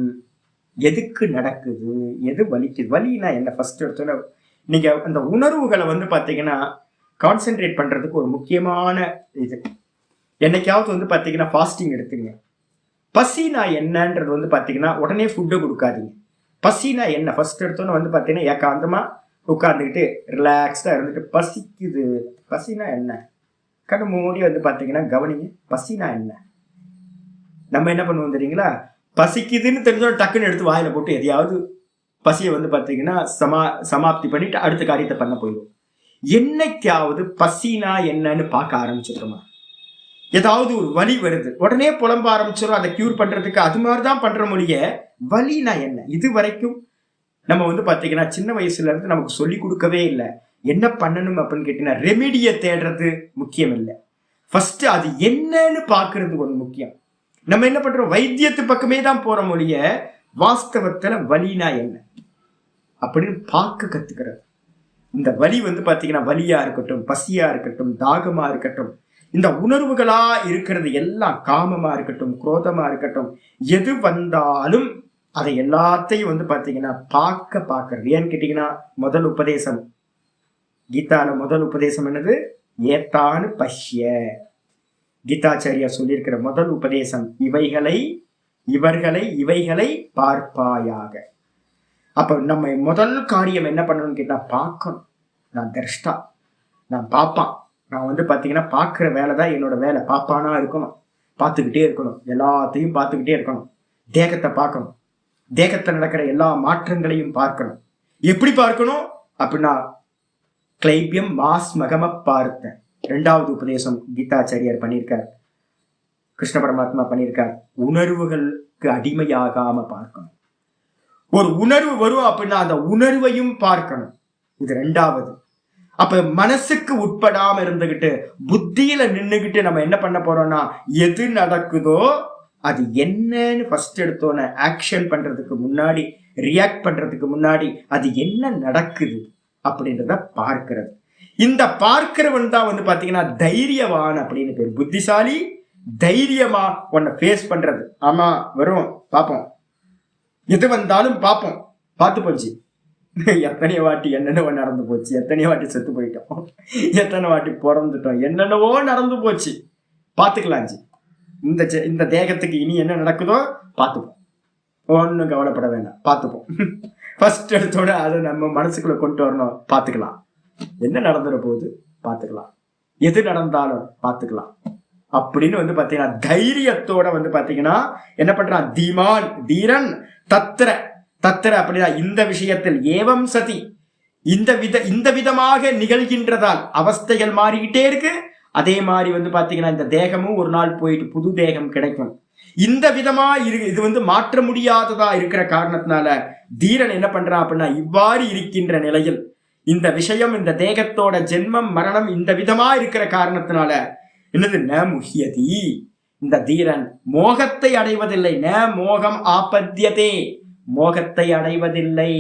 எதுக்கு நடக்குது, எது வலிக்குது, வலினா என்ன, ஃபர்ஸ்ட் எடுத்தோன்னா நீங்க அந்த உணர்வுகளை வந்து பாத்தீங்கன்னா கான்சென்ட்ரேட் பண்றதுக்கு ஒரு முக்கியமான இது. என்னைக்காவது வந்து பாத்தீங்கன்னா ஃபாஸ்டிங் எடுத்துங்க. பசினா என்னன்றது வந்து பாத்தீங்கன்னா உடனே ஃபுட்டை கொடுக்காதீங்க. பசினா என்ன, ஃபர்ஸ்ட் எடுத்தோன்னு வந்து பாத்தீங்கன்னா ஏகாந்தமா உட்காந்துக்கிட்டு ரிலாக்ஸ்டா இருந்துட்டு, பசிக்குது, பசினா என்ன, கண்ணு மூடி வந்து பாத்தீங்கன்னா கவனிங்க, பசினா என்ன. நம்ம என்ன பண்ணுவோம் தெரியுங்களா? பசிக்குதுன்னு தெரிஞ்சோம் டக்குன்னு எடுத்து வாயில போட்டு எதையாவது பசியை வந்து பாத்தீங்கன்னா சமாப்தி பண்ணிட்டு அடுத்த காரியத்தை பண்ண போயிடும். என்னைக்காவது பசினா என்னன்னு பார்க்க ஆரம்பிச்சிருக்கோமா? ஏதாவது ஒரு வலி வருது உடனே புலம்ப ஆரம்பிச்சிடும், அதை கியூர் பண்றதுக்கு. அது மாதிரிதான் பண்ற மொழிய வலினா என்ன இது வரைக்கும் நம்ம வந்து பாத்தீங்கன்னா சின்ன வயசுல இருந்து நமக்கு சொல்லி கொடுக்கவே இல்லை. என்ன பண்ணணும் அப்படின்னு கேட்டீங்கன்னா, ரெமிடியை தேடுறது முக்கியம் இல்லை, ஃபர்ஸ்ட் அது என்னன்னு பாக்குறது ஒரு முக்கியம். நம்ம என்ன பண்றோம்? வைத்தியத்து பக்கமே தான் போற மொழிய வாஸ்தவத்துல வலினா என்ன அப்படின்னு பார்க்க கத்துக்கிறது. இந்த வலி வந்து பாத்தீங்கன்னா வலியா இருக்கட்டும், பசியா இருக்கட்டும், தாகமா இருக்கட்டும், இந்த உணர்வுகளா இருக்கிறது எல்லாம், காமமா இருக்கட்டும், குரோதமா இருக்கட்டும், எது வந்தாலும் அதை எல்லாத்தையும் வந்து பாத்தீங்கன்னா பார்க்கறது. ஏன்னு கேட்டீங்கன்னா, முதல் உபதேசம் கீதால முதல் உபதேசம் என்னது? ஏத்தானு பஷ்ய. கீதாச்சாரியா சொல்லியிருக்கிற முதல் உபதேசம் இவைகளை பார்ப்பாயாக. அப்ப நம்ம முதல் காரியம் என்ன பண்ணணும்னு கேட்டா பார்க்கணும். நான் தர்ஷ்டா, நான் பாப்பான். நான் வந்து பாத்தீங்கன்னா பார்க்கிற வேலை தான் என்னோட வேலை. பாப்பானா இருக்கணும், பார்த்துக்கிட்டே இருக்கணும், எல்லாத்தையும் பார்த்துக்கிட்டே இருக்கணும். தேகத்தை பார்க்கணும். தேகத்தில் நடக்கிற எல்லா மாற்றங்களையும் பார்க்கணும். எப்படி பார்க்கணும் அப்படின்னா கிளைபியம் மாஸ் மகம பார்த்த 2வது உபதேசம் கீதாச்சாரியார் பண்ணியிருக்கார், கிருஷ்ண பரமாத்மா பண்ணியிருக்கார். உணர்வுகளுக்கு அடிமையாகாம பார்க்கணும். ஒரு உணர்வு வரும் அப்படின்னா அந்த உணர்வையும் பார்க்கணும். இது 2வது. அப்ப மனசுக்கு உட்படாம இருந்துகிட்டு புத்தியில நின்னுகிட்டு நம்ம என்ன பண்ண போறோம்னா எது நடக்குதோ அது என்னன்னு ஃபர்ஸ்ட் எடுத்தோன்னு ஆக்ஷன் பண்றதுக்கு முன்னாடி, ரியாக்ட் பண்றதுக்கு முன்னாடி அது என்ன நடக்குது அப்படின்றத பார்க்கிறது. இந்த பார்க்கிறவன் தான் வந்து பாத்தீங்கன்னா தைரியவான் அப்படின்னு பேர். புத்திசாலி தைரியமா உன்னை ஃபேஸ் பண்றது. ஆமா வரும், பார்ப்போம், எது வந்தாலும் பார்ப்போம், பார்த்து போச்சு. எத்தனை வாட்டி என்னென்னவோ நடந்து போச்சு, எத்தனை வாட்டி செத்து போயிட்டோம், எத்தனை வாட்டி பிறந்துட்டோம், என்னென்னவோ நடந்து போச்சு, பார்த்துக்கலாம். இந்த தேகத்துக்கு இனி என்ன நடக்குதோ பார்த்துப்போம், ஒன்றும் கவலைப்பட வேண்டாம், பார்த்துப்போம். ஃபர்ஸ்ட் எடுத்தோட அதை நம்ம மனசுக்குள்ள கொண்டு வரணும். பார்த்துக்கலாம், என்ன நடந்துட போகுது பார்த்துக்கலாம், எது நடந்தாலும் பார்த்துக்கலாம் அப்படின்னு வந்து பார்த்தீங்கன்னா தைரியத்தோட வந்து பார்த்தீங்கன்னா என்ன பண்றான், தீமான் தீரன் தத்திர தத்திர அப்படின்னா இந்த விஷயத்தில் ஏவம் சதி இந்த விதமாக நிகழ்கின்றதால் அவஸ்தைகள் மாறிக்கிட்டே இருக்கு. அதே மாதிரி வந்து பாத்தீங்கன்னா இந்த தேகமும் ஒரு நாள் போயிட்டு புது தேகம் கிடைக்கும். இந்த விதமா இது வந்து மாற்ற முடியாததா இருக்கிற காரணத்தினால தீரன் என்ன பண்றான் அப்படின்னா இவ்வாறு இருக்கின்ற நிலையில் இந்த விஷயம், இந்த தேகத்தோட ஜென்மம் மரணம் இந்த விதமா இருக்கிற காரணத்தினால என்னது ந முஹ்யதி, இந்த தீரன் மோகத்தை அடைவதில்லை. ந மோகம் ஆபத்தியதே, மோகத்தை அடைவதில்லை.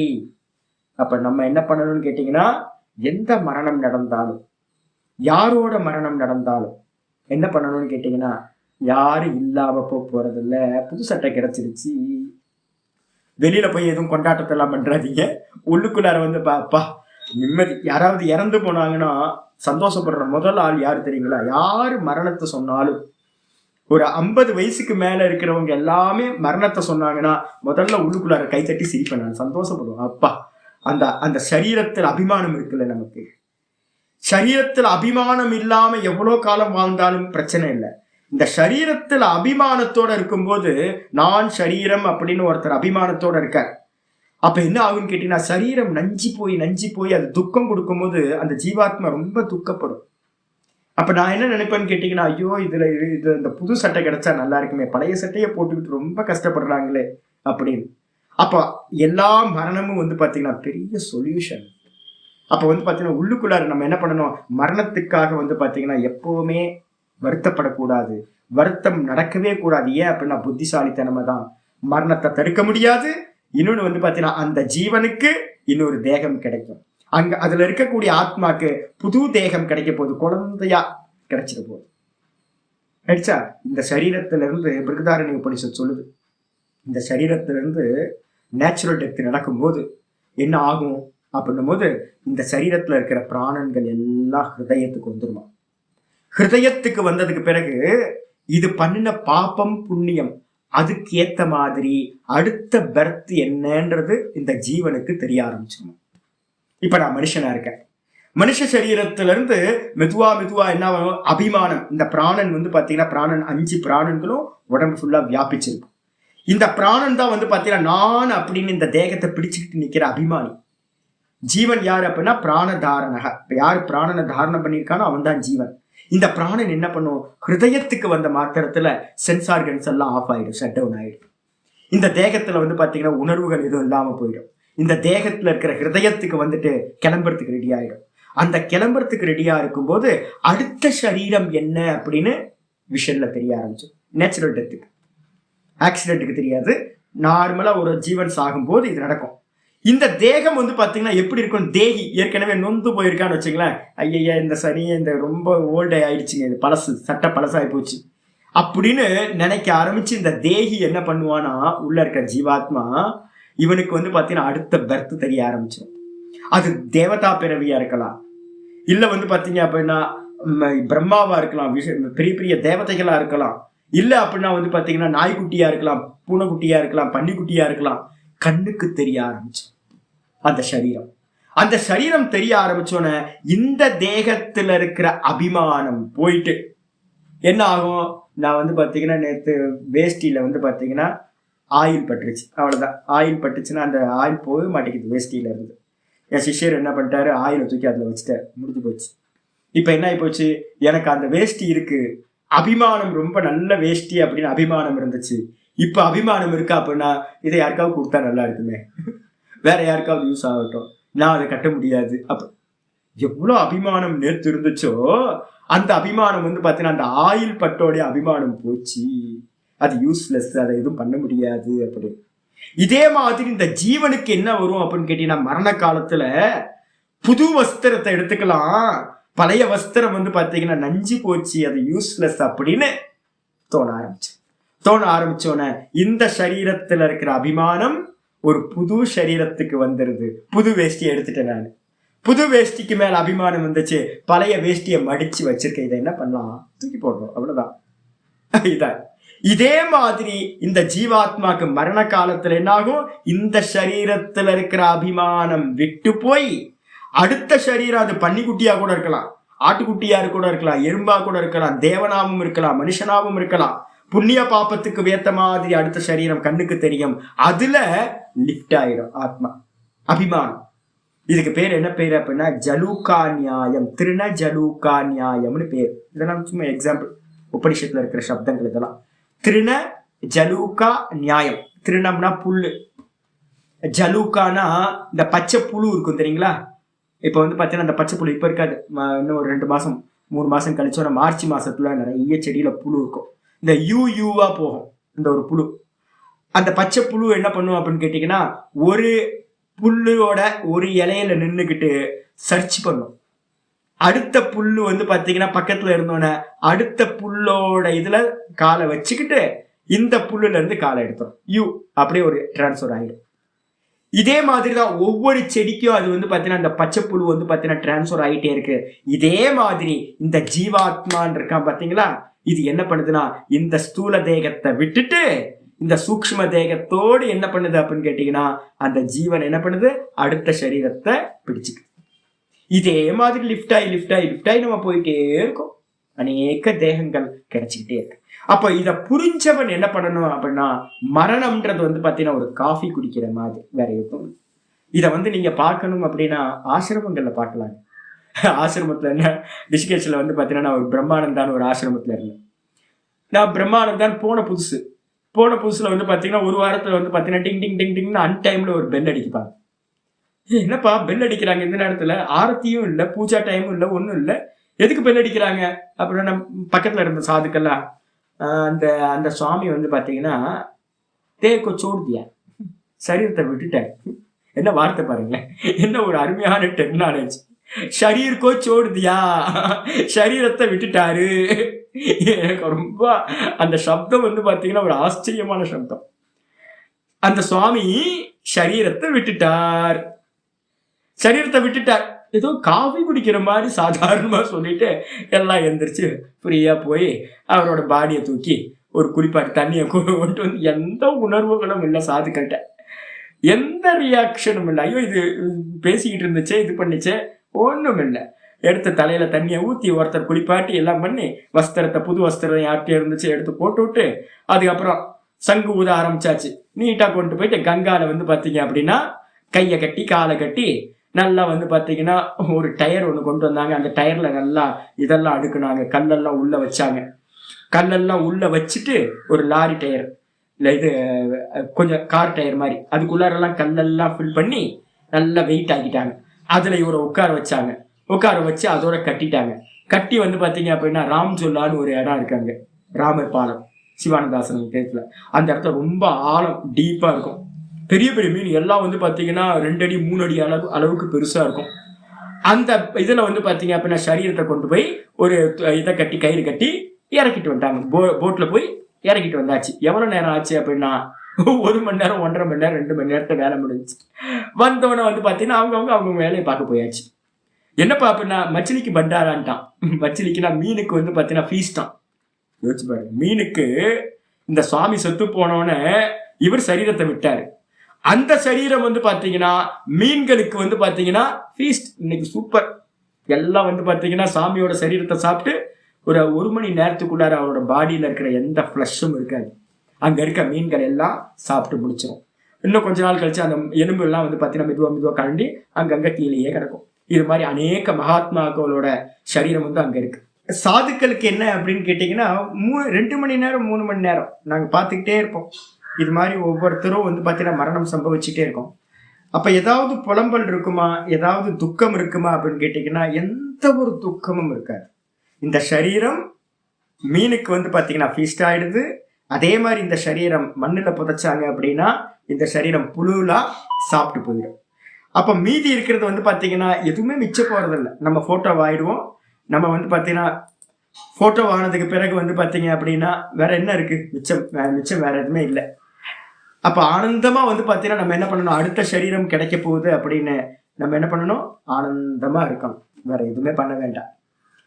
அப்ப நம்ம என்ன பண்ணணும்னு கேட்டீங்கன்னா எந்த மரணம் நடந்தாலும், யாரோட மரணம் நடந்தாலும் என்ன பண்ணணும்னு கேட்டீங்கன்னா யாரும் இல்லாம போறதில்ல. புது சட்டை கிடைச்சிருச்சு, வெளியில போய் எதுவும் கொண்டாட்டத்தை எல்லாம் பண்றாதீங்க. உள்ளுக்குள்ளார வந்து பாப்பா நிம்மதி. யாராவது இறந்து போனாங்கன்னா சந்தோஷப்படுற முதல் ஆள் யாரு தெரியுங்களா? யாரு மரணத்தை சொன்னாலும் ஒரு 50 வயசுக்கு மேல இருக்கிறவங்க எல்லாமே மரணத்தை சொன்னாங்கன்னா முதல்ல உள்ளுக்குள்ளார கைத்தட்டி சிரிப்பேன், நான் சந்தோஷப்படுவேன். அப்பா அந்த சரீரத்தில் அபிமானம் இருக்குல்ல, நமக்கு சரீரத்தில் அபிமானம் இல்லாம எவ்வளவு காலம் வாழ்ந்தாலும் பிரச்சனை இல்லை. இந்த சரீரத்தில் அபிமானத்தோட இருக்கும்போது நான் சரீரம் அப்படின்னு ஒருத்தர் அபிமானத்தோட இருக்கார். அப்ப என்ன ஆகுன்னு கேட்டீங்கன்னா சரீரம் நஞ்சி போய் அது துக்கம் கொடுக்கும் போது அந்த ஜீவாத்மா ரொம்ப துக்கப்படும். அப்ப நான் என்ன நினைப்பேன்னு கேட்டீங்கன்னா ஐயோ இது இந்த புது சட்டை கிடைச்சா நல்லா இருக்குமே, பழைய சட்டையை போட்டுக்கிட்டு ரொம்ப கஷ்டப்படுறாங்களே அப்படின்னு. அப்ப எல்லா மரணமும் வந்து பாத்தீங்கன்னா பெரிய சொல்யூஷன். அப்ப வந்து பாத்தீங்கன்னா உள்ளுக்குள்ளார நம்ம என்ன பண்ணணும், மரணத்துக்காக வந்து பாத்தீங்கன்னா எப்பவுமே வருத்தப்படக்கூடாது, வருத்தம் நடக்கவே கூடாது. ஏன் அப்படின்னா புத்திசாலித்தனமா தான். மரணத்தை தடுக்க முடியாது. இன்னொன்னு வந்து பாத்தீங்கன்னா அந்த ஜீவனுக்கு இன்னொரு தேகம் கிடைக்கும். அங்க அதுல இருக்கக்கூடிய ஆத்மாக்கு புது தேகம் கிடைக்க போகுது, குழந்தையா கிடைச்சிட போகுது. ஆயிடுச்சா? இந்த சரீரத்துல இருந்து பிருகதாரண்ய உபனிஷத் சொல்லுது, இந்த சரீரத்துல இருந்து நேச்சுரல் டெத் நடக்கும்போது என்ன ஆகும் அப்படின்னும் போது இந்த சரீரத்துல இருக்கிற பிராணன்கள் எல்லாம் ஹிருதயத்துக்கு வந்துருமா. ஹிருதயத்துக்கு வந்ததுக்கு பிறகு இது பண்ணின பாப்பம் புண்ணியம் அதுக்கு ஏத்த மாதிரி அடுத்த பர்த் என்னன்றது இந்த ஜீவனுக்கு தெரிய ஆரம்பிச்சிடும். இப்ப நான் மனுஷனா இருக்கேன், மனுஷ சரீரத்துல இருந்து மெதுவா என்ன அபிமானம். இந்த பிராணன் வந்து பாத்தீங்கன்னா பிராணன் 5 பிராணன்களும் உடம்பு ஃபுல்லா வியாபிச்சிருக்கும். இந்த பிராணன் தான் வந்து பாத்தீங்கன்னா நான் அப்படின்னு இந்த தேகத்தை பிடிச்சுக்கிட்டு நிக்கிற அபிமானி. ஜீவன் யார் அப்படின்னா பிராணதாரணக. இப்ப யாரு பிராணனை தாரணம் பண்ணியிருக்கானோ அவன் தான் ஜீவன். இந்த பிராணன் என்ன பண்ணும், ஹிருதயத்துக்கு வந்த மாத்திரத்துல சென்ஸ் ஆர்கன்ஸ் எல்லாம் ஆஃப் ஆயிடும், ஷட் டவுன் ஆயிடும். இந்த தேகத்துல வந்து பாத்தீங்கன்னா உணர்வுகள் எதுவும் இல்லாம போயிடும். இந்த தேகத்துல இருக்கிற ஹிருதயத்துக்கு வந்துட்டு கிளம்புறதுக்கு ரெடி ஆயிடும். அந்த கிளம்புறதுக்கு ரெடியா இருக்கும்போது அடுத்த சரீரம் என்ன அப்படின்னு விஷன்ல தெரிய ஆரம்பிச்சிடும். நேச்சுரல் டெத்துக்கு, ஆக்சிடென்ட்டுக்கு தெரியாது. நார்மலா ஒரு ஜீவன் சாகும் போது இது நடக்கும். இந்த தேகம் வந்து பாத்தீங்கன்னா எப்படி இருக்கும், தேகி ஏற்கனவே நொந்து போயிருக்கான்னு வச்சுங்களேன். ஐயா இந்த சனி இந்த ரொம்ப ஓல்டு ஆயிடுச்சுங்க, இது பழசு, சட்டை பழசாகி போச்சு அப்படின்னு நினைக்க ஆரம்பிச்சு இந்த தேகி என்ன பண்ணுவானா, உள்ள இருக்கிற ஜீவாத்மா இவனுக்கு வந்து பாத்தீங்கன்னா அடுத்த பர்த் தெரிய ஆரம்பிச்சிடும். அது தேவதா பிறவியா இருக்கலாம், இல்ல வந்து பாத்தீங்க அப்படின்னா பிரம்மாவா இருக்கலாம், பெரிய பெரிய தேவதைகளா இருக்கலாம், இல்ல அப்படின்னா வந்து பாத்தீங்கன்னா நாய்க்குட்டியா இருக்கலாம், பூனைக்குட்டியா இருக்கலாம், பன்னிக்குட்டியா இருக்கலாம். கண்ணுக்கு தெரிய ஆரம்பிச்சு அந்த சரீரம் தெரிய ஆரம்பிச்சோன்னே இந்த தேகத்துல இருக்கிற அபிமானம் போயிட்டு என்ன ஆகும், நான் வந்து பாத்தீங்கன்னா நேற்று வேஷ்டியில வந்து பாத்தீங்கன்னா ஆயில் பட்டுருச்சு, அவ்வளவுதான். ஆயில் பட்டுச்சுன்னா அந்த ஆயில் போக மாட்டேங்குது வேஷ்டியில இருந்து. என் சிஷ்யர் என்ன பண்ணிட்டாரு, ஆயிலை தூக்கி அதுல வச்சுட்டாரு, முடிஞ்சு போச்சு. இப்ப என்ன ஆகி போச்சு, எனக்கு அந்த வேஷ்டி இருக்கு, அபிமானம் ரொம்ப நல்ல வேஷ்டி அப்படின்னு அபிமானம் இருந்துச்சு. இப்ப அபிமானம் இருக்கா அப்படின்னா இதை யாருக்காவது கொடுத்தா நல்லா இருக்குமே, வேற யாருக்காவது யூஸ் ஆகட்டும், நான் அதை கட்ட முடியாது. அப்ப எவ்வளவு அபிமானம் நேற்று இருந்துச்சோ அந்த அபிமானம் வந்து பாத்தீங்கன்னா அந்த ஆயில் பட்டோடைய அபிமானம் போச்சு, அது யூஸ்லெஸ், அதை எதுவும் பண்ண முடியாது அப்படி. இதே மாதிரி இந்த ஜீவனுக்கு என்ன வரும் அப்படின்னு கேட்டீங்கன்னா, மரண காலத்துல புது வஸ்திரத்தை எடுத்துக்கலாம், பழைய வஸ்திரம் வந்து பாத்தீங்கன்னா நஞ்சு போச்சு, அது யூஸ்லெஸ் அப்படின்னு தோண ஆரம்பிச்சோன இந்த சரீரத்துல இருக்கிற அபிமானம் ஒரு புது சரீரத்துக்கு வந்துருது. புது வேஷ்டியை எடுத்துட்டேன் நான், புது வேஷ்டிக்கு மேல அபிமானம் வந்துச்சு, பழைய வேஷ்டியை மடிச்சு வச்சிருக்கேன், இதை என்ன பண்ணலாம், தூக்கி போடுறோம், அவ்வளவுதான். இதான் இதே மாதிரி இந்த ஜீவாத்மாக்கு மரண காலத்துல என்னாகும், இந்த சரீரத்துல இருக்கிற அபிமானம் விட்டு போய் அடுத்த சரீரம், அது பன்னிக்குட்டியா கூட இருக்கலாம், ஆட்டுக்குட்டியா கூட இருக்கலாம், எறும்பா கூட இருக்கலாம், தேவனாவும் இருக்கலாம், மனுஷனாவும் இருக்கலாம், புண்ணிய பாப்பத்துக்கு ஏத்த மாதிரி அடுத்த சரீரம் கண்ணுக்கு தெரியும், அதுல லிப்ட் ஆயிடும் ஆத்மா, அபிமானம். இதுக்கு பேர் என்ன பேர் அப்படின்னா ஜலூகா நியாயம், திருண ஜலூகா நியாயம்னு பேர். இதெல்லாம் சும்மா எக்ஸாம்பிள், உபனிஷத்துல இருக்கிற சப்தங்கள் இதெல்லாம். திருண ஜலூகா நியாயம், திருணம்னா புல்லு, ஜலூக்கானா இந்த பச்சை புழு இருக்கும் தெரியுங்களா. இப்ப வந்து பாத்தீங்கன்னா அந்த பச்சை புழு இப்ப இருக்காது, இன்னும் ஒரு 2 மாசம் 3 மாசம் கழிச்சோட மார்ச் மாசத்துல நிறைய செடியில புழு இருக்கும், இந்த யூவா போகும் இந்த ஒரு புழு. அந்த பச்சை புழு என்ன பண்ணும் அப்படின்னு கேட்டீங்கன்னா, ஒரு புல்லோட ஒரு இலையில நின்றுக்கிட்டு சர்ச் பண்ணும், அடுத்த புல்லு வந்து பாத்தீங்கன்னா பக்கத்துல இருந்தோன்னே அடுத்த புல்லோட இதுல காலை வச்சுக்கிட்டு இந்த புல்லுல இருந்து காலை எடுத்தோம், யூ அப்படியே ஒரு டிரான்ஸ்ஃபர் ஆயிடும். இதே மாதிரிதான் ஒவ்வொரு செடிக்கும் அது வந்து பாத்தீங்கன்னா இந்த பச்சை புழு வந்து பாத்தீங்கன்னா டிரான்ஸ்ஃபர் ஆகிட்டே இருக்கு. இதே மாதிரி இந்த ஜீவாத்மான் இருக்கான் பாத்தீங்களா, இது என்ன பண்ணுதுன்னா இந்த ஸ்தூல தேகத்தை விட்டுட்டு இந்த சூக்ஷ்ம தேகத்தோடு என்ன பண்ணுது அப்படின்னு கேட்டீங்கன்னா, அந்த ஜீவன் என்ன பண்ணுது, அடுத்த சரீரத்தை பிடிச்சுக்கு. இதே மாதிரி லிஃப்ட் ஆகி நம்ம போயிட்டே இருக்கோம், அநேக தேகங்கள் கிடைச்சிக்கிட்டே இருக்கு. அப்ப இத புரிஞ்சவன் என்ன பண்ணணும் அப்படின்னா, மரணம்ன்றது வந்து பாத்தீங்கன்னா ஒரு காஃபி குடிக்கிற மாதிரி, வேற எதுவும். இத வந்து நீங்க பார்க்கணும் அப்படின்னா ஆசிரமங்கள்ல பார்க்கலாம். ஆசிரமத்துல என்ன, ரிஷிகேஷ்ல வந்து பாத்தீங்கன்னா நான் ஒரு பிரம்மானந்தான்னு ஒரு ஆசிரமத்துல இருந்தேன். நான் பிரம்மானந்தான் போன புதுசுல வந்து பாத்தீங்கன்னா ஒரு வாரத்துல வந்து பாத்தீங்கன்னா டிங் டிங் டிங் டிங்னு அன்டைம்ல ஒரு பெல் அடிக்குப்பாங்க. என்னப்பா பெல் அடிக்கிறாங்க இந்த நேரத்துல, ஆரத்தியும் இல்ல, பூஜா டைமும் இல்ல, ஒண்ணும் இல்ல, எதுக்கு பெல் அடிக்கிறாங்க அப்படின்னா, நம்ம பக்கத்துல இருந்த சாதுக்கெல்லாம் அந்த அந்த சுவாமி வந்து பாத்தீங்கன்னா தேக்கோ சோடுதியா, சரீரத்தை விட்டுட்டாரு. என்ன வார்த்தை பாருங்களேன், என்ன ஒரு அருமையான டெக்னாலஜி, ஷரீர்கோ சோடுதியா, சரீரத்தை விட்டுட்டாரு. எனக்கு ரொம்ப அந்த சப்தம் வந்து பாத்தீங்கன்னா ஒரு ஆச்சரியமான சப்தம். அந்த சுவாமி சரீரத்தை விட்டுட்டார், ஏதோ காஃபி குடிக்கிற மாதிரி சாதாரணமா சொல்லிட்டு எல்லாம் எந்திரிச்சு ஃப்ரீயா போய் அவரோட பாடியை தூக்கி ஒரு குளிப்பாட்டு தண்ணியை கொண்டு வந்து, எந்த உணர்வுகளும் இல்லை சாதுக்கிட்ட, எந்த ரியாக்ஷனும் இல்லை. ஐயோ இது பேசிக்கிட்டு இருந்துச்சே, இது பண்ணிச்சே, ஒண்ணும் இல்லை. எடுத்த தலையில தண்ணியை ஊத்தி ஒருத்தர் குளிப்பாட்டி எல்லாம் பண்ணி வஸ்திரத்தை, புது வஸ்திரம் யார்கிட்ட இருந்துச்சு எடுத்து போட்டு விட்டு, அதுக்கப்புறம் சங்கு ஊத ஆரம்பிச்சாச்சு. நீட்டா கொண்டு போயிட்டு கங்கால வந்து பாத்தீங்க அப்படின்னா கையை கட்டி காலை கட்டி நல்லா வந்து பாத்தீங்கன்னா ஒரு டயர் ஒண்ணு கொண்டு வந்தாங்க. அந்த டயர்ல நல்லா இதெல்லாம் அடுக்குனாங்க, கல்லெல்லாம் உள்ள வச்சாங்க. கல்லெல்லாம் உள்ள வச்சுட்டு ஒரு லாரி டயர் இல்ல, இது கொஞ்சம் கார் டயர் மாதிரி, அதுக்குள்ளாரெல்லாம் கல்லெல்லாம் ஃபில் பண்ணி நல்லா வெயிட் ஆக்கிட்டாங்க. அதுல இவரை உட்கார வச்சு அதோட கட்டிட்டாங்க. கட்டி வந்து பாத்தீங்க அப்படின்னா ராம் சொல்லான்னு ஒரு இடம் இருக்காங்க, ராமர் பாலம், சிவானந்தாசன் தேத்துல. அந்த இடத்துல ரொம்ப ஆழம் டீப்பா இருக்கும். பெரிய பெரிய மீன் எல்லாம் வந்து பாத்தீங்கன்னா 2 அடி 3 அடி அளவுக்கு பெருசா இருக்கும். அந்த இதுல வந்து பாத்தீங்க அப்படின்னா சரீரத்தை கொண்டு போய் ஒரு இதை கட்டி, கயிறு கட்டி இறக்கிட்டு வந்துட்டாங்க. போட்ல போய் இறக்கிட்டு வந்தாச்சு. எவ்வளவு நேரம் ஆச்சு அப்படின்னா 1 மணி நேரம், 1.5 மணி நேரம், 2 மணி நேரத்தை வேலை முடிஞ்சிச்சு. வந்தவன வந்து பாத்தீங்கன்னா அவங்க வேலையை பார்க்க போயாச்சு. என்னப்பா அப்படின்னா மச்சிலிக்கு பண்டாரான்ட்டான். மச்சிலிக்குன்னா மீனுக்கு வந்து பாத்தீங்கன்னா ஃபீஸ்டான். யோசிச்சு பாருங்க, மீனுக்கு இந்த சுவாமி செத்து போனோன்னு இவர் சரீரத்தை விட்டாரு. அந்த சரீரம் வந்து பாத்தீங்கன்னா மீன்களுக்கு வந்து பாத்தீங்கன்னா ஃபீஸ்ட். இன்னைக்கு சூப்பர், எல்லாம் வந்து பாத்தீங்கன்னா சாமியோட சரீரத்தை சாப்பிட்டு ஒரு 1 மணி நேரத்துக்குள்ளார அவரோட பாடியில இருக்கிற எந்த ஃபிளஷும் இருக்காது. அங்க இருக்க மீன்கள் எல்லாம் சாப்பிட்டு முடிச்சிடும். இன்னும் கொஞ்ச நாள் கழிச்சு அந்த எலும்பு எல்லாம் வந்து பார்த்தீங்கன்னா மெதுவாக கழண்டி அங்கங்க கீழேயே கிடக்கும். இது மாதிரி அநேக மகாத்மாக்களோட சரீரம் வந்து அங்க இருக்கு. சாதுக்களுக்கு என்ன அப்படின்னு கேட்டீங்கன்னா 2 மணி நேரம் 3 மணி நேரம் நாங்க பார்த்துக்கிட்டே இருப்போம். இது மாதிரி ஒவ்வொருத்தரும் வந்து பார்த்தீங்கன்னா மரணம் சம்பவிச்சுட்டே இருக்கும். அப்ப ஏதாவது புலம்பல் இருக்குமா, ஏதாவது துக்கம் இருக்குமா அப்படின்னு கேட்டீங்கன்னா எந்த ஒரு துக்கமும் இருக்காது. இந்த சரீரம் மீனுக்கு வந்து பார்த்தீங்கன்னா ஃபீஸ்ட் ஆயிடுது. அதே மாதிரி இந்த சரீரம் மண்ணில் புதைச்சாங்க அப்படின்னா இந்த சரீரம் புழுலா சாப்பிட்டு போயிடும். அப்ப மீதி இருக்கிறது வந்து பார்த்தீங்கன்னா எதுவுமே மிச்சம் போறதில்லை. நம்ம போட்டோ ஆயிடுவோம். நம்ம வந்து பார்த்தீங்கன்னா போட்டோ ஆனதுக்கு பிறகு வந்து பார்த்தீங்க அப்படின்னா வேற என்ன இருக்கு, மிச்சம் வேற எதுவுமே இல்லை. அப்ப ஆனந்தமா வந்து பார்த்தீங்கன்னா நம்ம என்ன பண்ணணும், அடுத்த சரீரம் கிடைக்க போகுது அப்படின்னு நம்ம என்ன பண்ணணும், ஆனந்தமா இருக்கணும், வேற எதுவுமே பண்ண வேண்டாம்.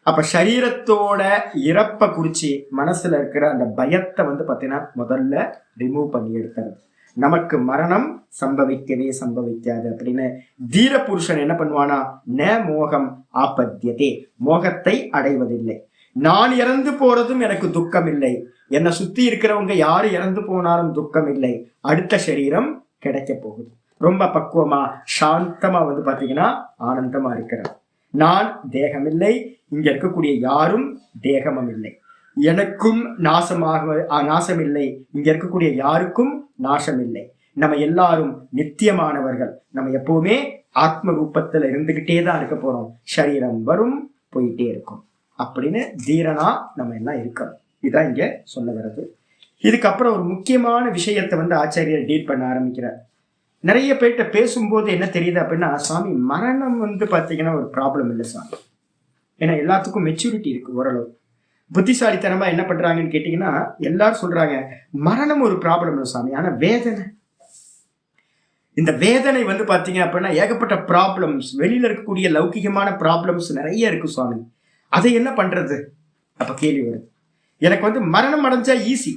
அப்ப சரீரத்தோட இறப்பை குறிச்சு மனசுல இருக்கிற அந்த பயத்தை வந்து பார்த்தீங்கன்னா முதல்ல ரிமூவ் பண்ணி எடுக்கிறது. நமக்கு மரணம் சம்பவிக்காது அப்படின்னு தீர புருஷன் என்ன பண்ணுவானா, ந மோகம் ஆபத்தியதே, மோகத்தை அடைவதில்லை. நான் இறந்து போறதும் எனக்கு துக்கம் இல்லை, என்னை சுத்தி இருக்கிறவங்க யாரு இறந்து போனாலும் துக்கம் இல்லை, அடுத்த சரீரம் கிடைக்க போகுது. ரொம்ப பக்குவமா சாந்தமா வந்து பாத்தீங்கன்னா ஆனந்தமா இருக்கிறேன். நான் தேகம் இல்லை, இங்க இருக்கக்கூடிய யாரும் தேகமும் இல்லை, எனக்கும் நாசம் இல்லை, இங்க இருக்கக்கூடிய யாருக்கும் நாசம் இல்லை, நம்ம எல்லாரும் நித்தியமானவர்கள், நம்ம எப்பவுமே ஆத்ம ரூபத்துல இருந்துகிட்டே தான் இருக்க போறோம், சரீரம் வரும் போயிட்டே இருக்கும் அப்படின்னு தீரனா நம்ம எல்லாம் இருக்கணும். இதுதான் இங்க சொல்ல வர்றது. இதுக்கப்புறம் ஒரு முக்கியமான விஷயத்தை வந்து ஆச்சாரியர் டீல் பண்ண ஆரம்பிக்கிறார். நிறைய பேர்கிட்ட பேசும்போது என்ன தெரியுது அப்படின்னா, சாமி மரணம் வந்து பாத்தீங்கன்னா ஒரு ப்ராப்ளம் இல்லை சாமி, ஏன்னா எல்லாத்துக்கும் மெச்சூரிட்டி இருக்கு ஓரளவு. புத்திசாலித்தனமா என்ன பண்றாங்கன்னு கேட்டீங்கன்னா எல்லாரும் சொல்றாங்க மரணம் ஒரு ப்ராப்ளம் இல்லை சாமி, ஆனா வேதனை, இந்த வேதனை வந்து பாத்தீங்க அப்படின்னா ஏகப்பட்ட ப்ராப்ளம்ஸ், வெளியில இருக்கக்கூடிய லௌகிகமான ப்ராப்ளம்ஸ் நிறைய இருக்கு சுவாமி, அதை என்ன பண்றது? அப்ப கேள்வி வருது, எனக்கு வந்து மரணம் அடைஞ்சா ஈஸி,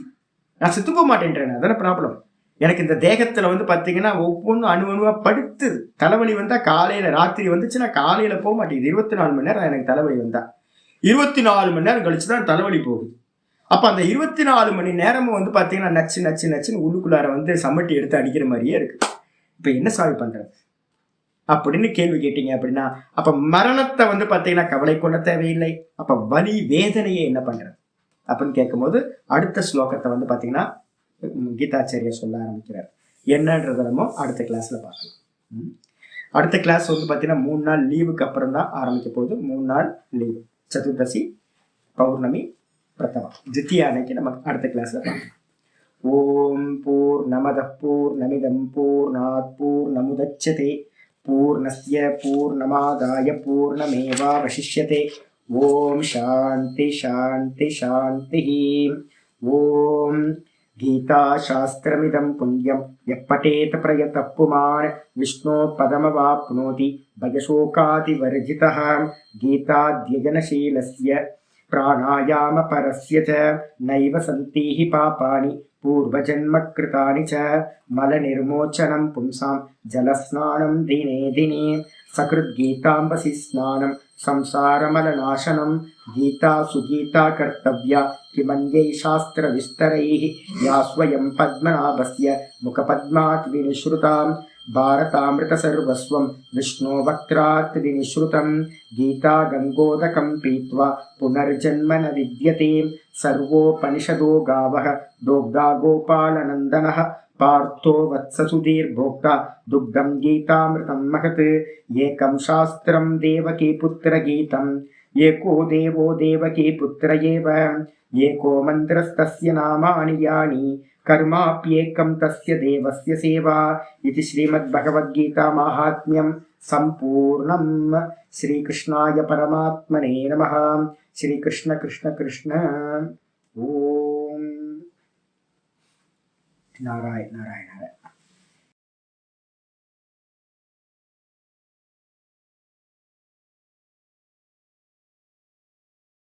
நான் செத்து போக மாட்டேன்றேன், அதான ப்ராப்ளம். எனக்கு இந்த தேகத்துல வந்து பாத்தீங்கன்னா ஒவ்வொன்றும் அணுவா படுத்துது. தலைவலி வந்தா காலையில, ராத்திரி வந்துச்சுன்னா காலையில போக மாட்டேங்குது. 24 மணி நேரம் எனக்கு தலைவலி வந்தா 24 மணி நேரம் கழிச்சுதான் தலைவலி போகுது. அப்ப அந்த 24 மணி நேரமும் வந்து பாத்தீங்கன்னா நச்சு நச்சு நச்சுன்னு உள்ளுக்குள்ளார வந்து சம்மட்டி எடுத்து அடிக்கிற மாதிரியே இருக்கு. இப்ப என்ன சால்வ் பண்றது அப்படின்னு கேள்வி கேட்டீங்க அப்படின்னா, அப்ப மரணத்தை வந்து பாத்தீங்கன்னா கவலை கொள்ள தேவையில்லை, அப்ப வலி வேதனையை என்ன பண்றது அப்படின்னு கேட்கும்போது அடுத்த ஸ்லோகத்தை வந்து பாத்தீங்கன்னா கீதாச்சாரியர் சொல்ல ஆரம்பிக்கிறார். என்னன்றது நம்ம அடுத்த கிளாஸ்ல பார்க்கலாம். அடுத்த கிளாஸ் வந்து பாத்தீங்கன்னா 3 நாள் லீவுக்கு அப்புறம் தான் ஆரம்பிக்க போகுது. 3 நாள் லீவு, சதுர்தசி, பௌர்ணமி, பிரதமம், தித்தியா அன்னைக்கு நம்ம அடுத்த கிளாஸ்ல பார்க்கலாம். ஓம் பூர்ணமத பூர்ணமிதம் பூர்ணாத் பூர்ணமுதச்யதே பூர்ணஸ்ய பூர்ணமாதாய பூர்ணமேவாவசிஷ்யதே. ஓம் சாந்தி சாந்தி சாந்தி. ஓம் கீதா சாஸ்திரமிதம் புண்ணியம் யப்படேத் பிரயதः புமான் விஷ்ணோ பதமவாப்னோதி பயசோகாதிவர்ஜிதः. கீதாத்யஜனசீலஸ்ய பிராணாயாம பரஸ்ய ச நைவ சந்தீஹி பாபானி பூர்வஜன்ம கிருதானி ச. மலநிர்மோச்சனம் பும்சாம் ஜலஸ்நானம் தினே தினே சகிருத் கீதாம்பசி ஸ்நானம் संसारमलनाशनं. गीता सुगीता कर्तव्या किमन्यै शास्त्रविस्तरैः या स्वयं पद्मनाभस्य मुखपद्मात् विनिश्रुतां. भारतामृतसर्वस्वं विष्णोवक्त्रात् विनिश्रुतं. गीता गङ्गोदकं पीत्वा पुनर्जन्म न विद्यते. सर्वोपनिषदो गावः दोग्धा गोपालनन्दनः. पार्थो वत्ससुधीर्भोक्ता दुग्धं गीतामृतं महत्. एकं शास्त्रं देवकी पुत्र गीतम् एको देवो देवकी पुत्र एव. एको मन्त्रस्तस्य नामानि यानि कर्माप्येकं तस्य देवस्य सेवा. इति श्रीमद्भगवद्गीता माहात्म्यं सम्पूर्णम्. श्रीकृष्णाय परमात्मने नमः. श्रीकृष्ण कृष्ण कृष्ण. ओम नारायण नारायण नारायण.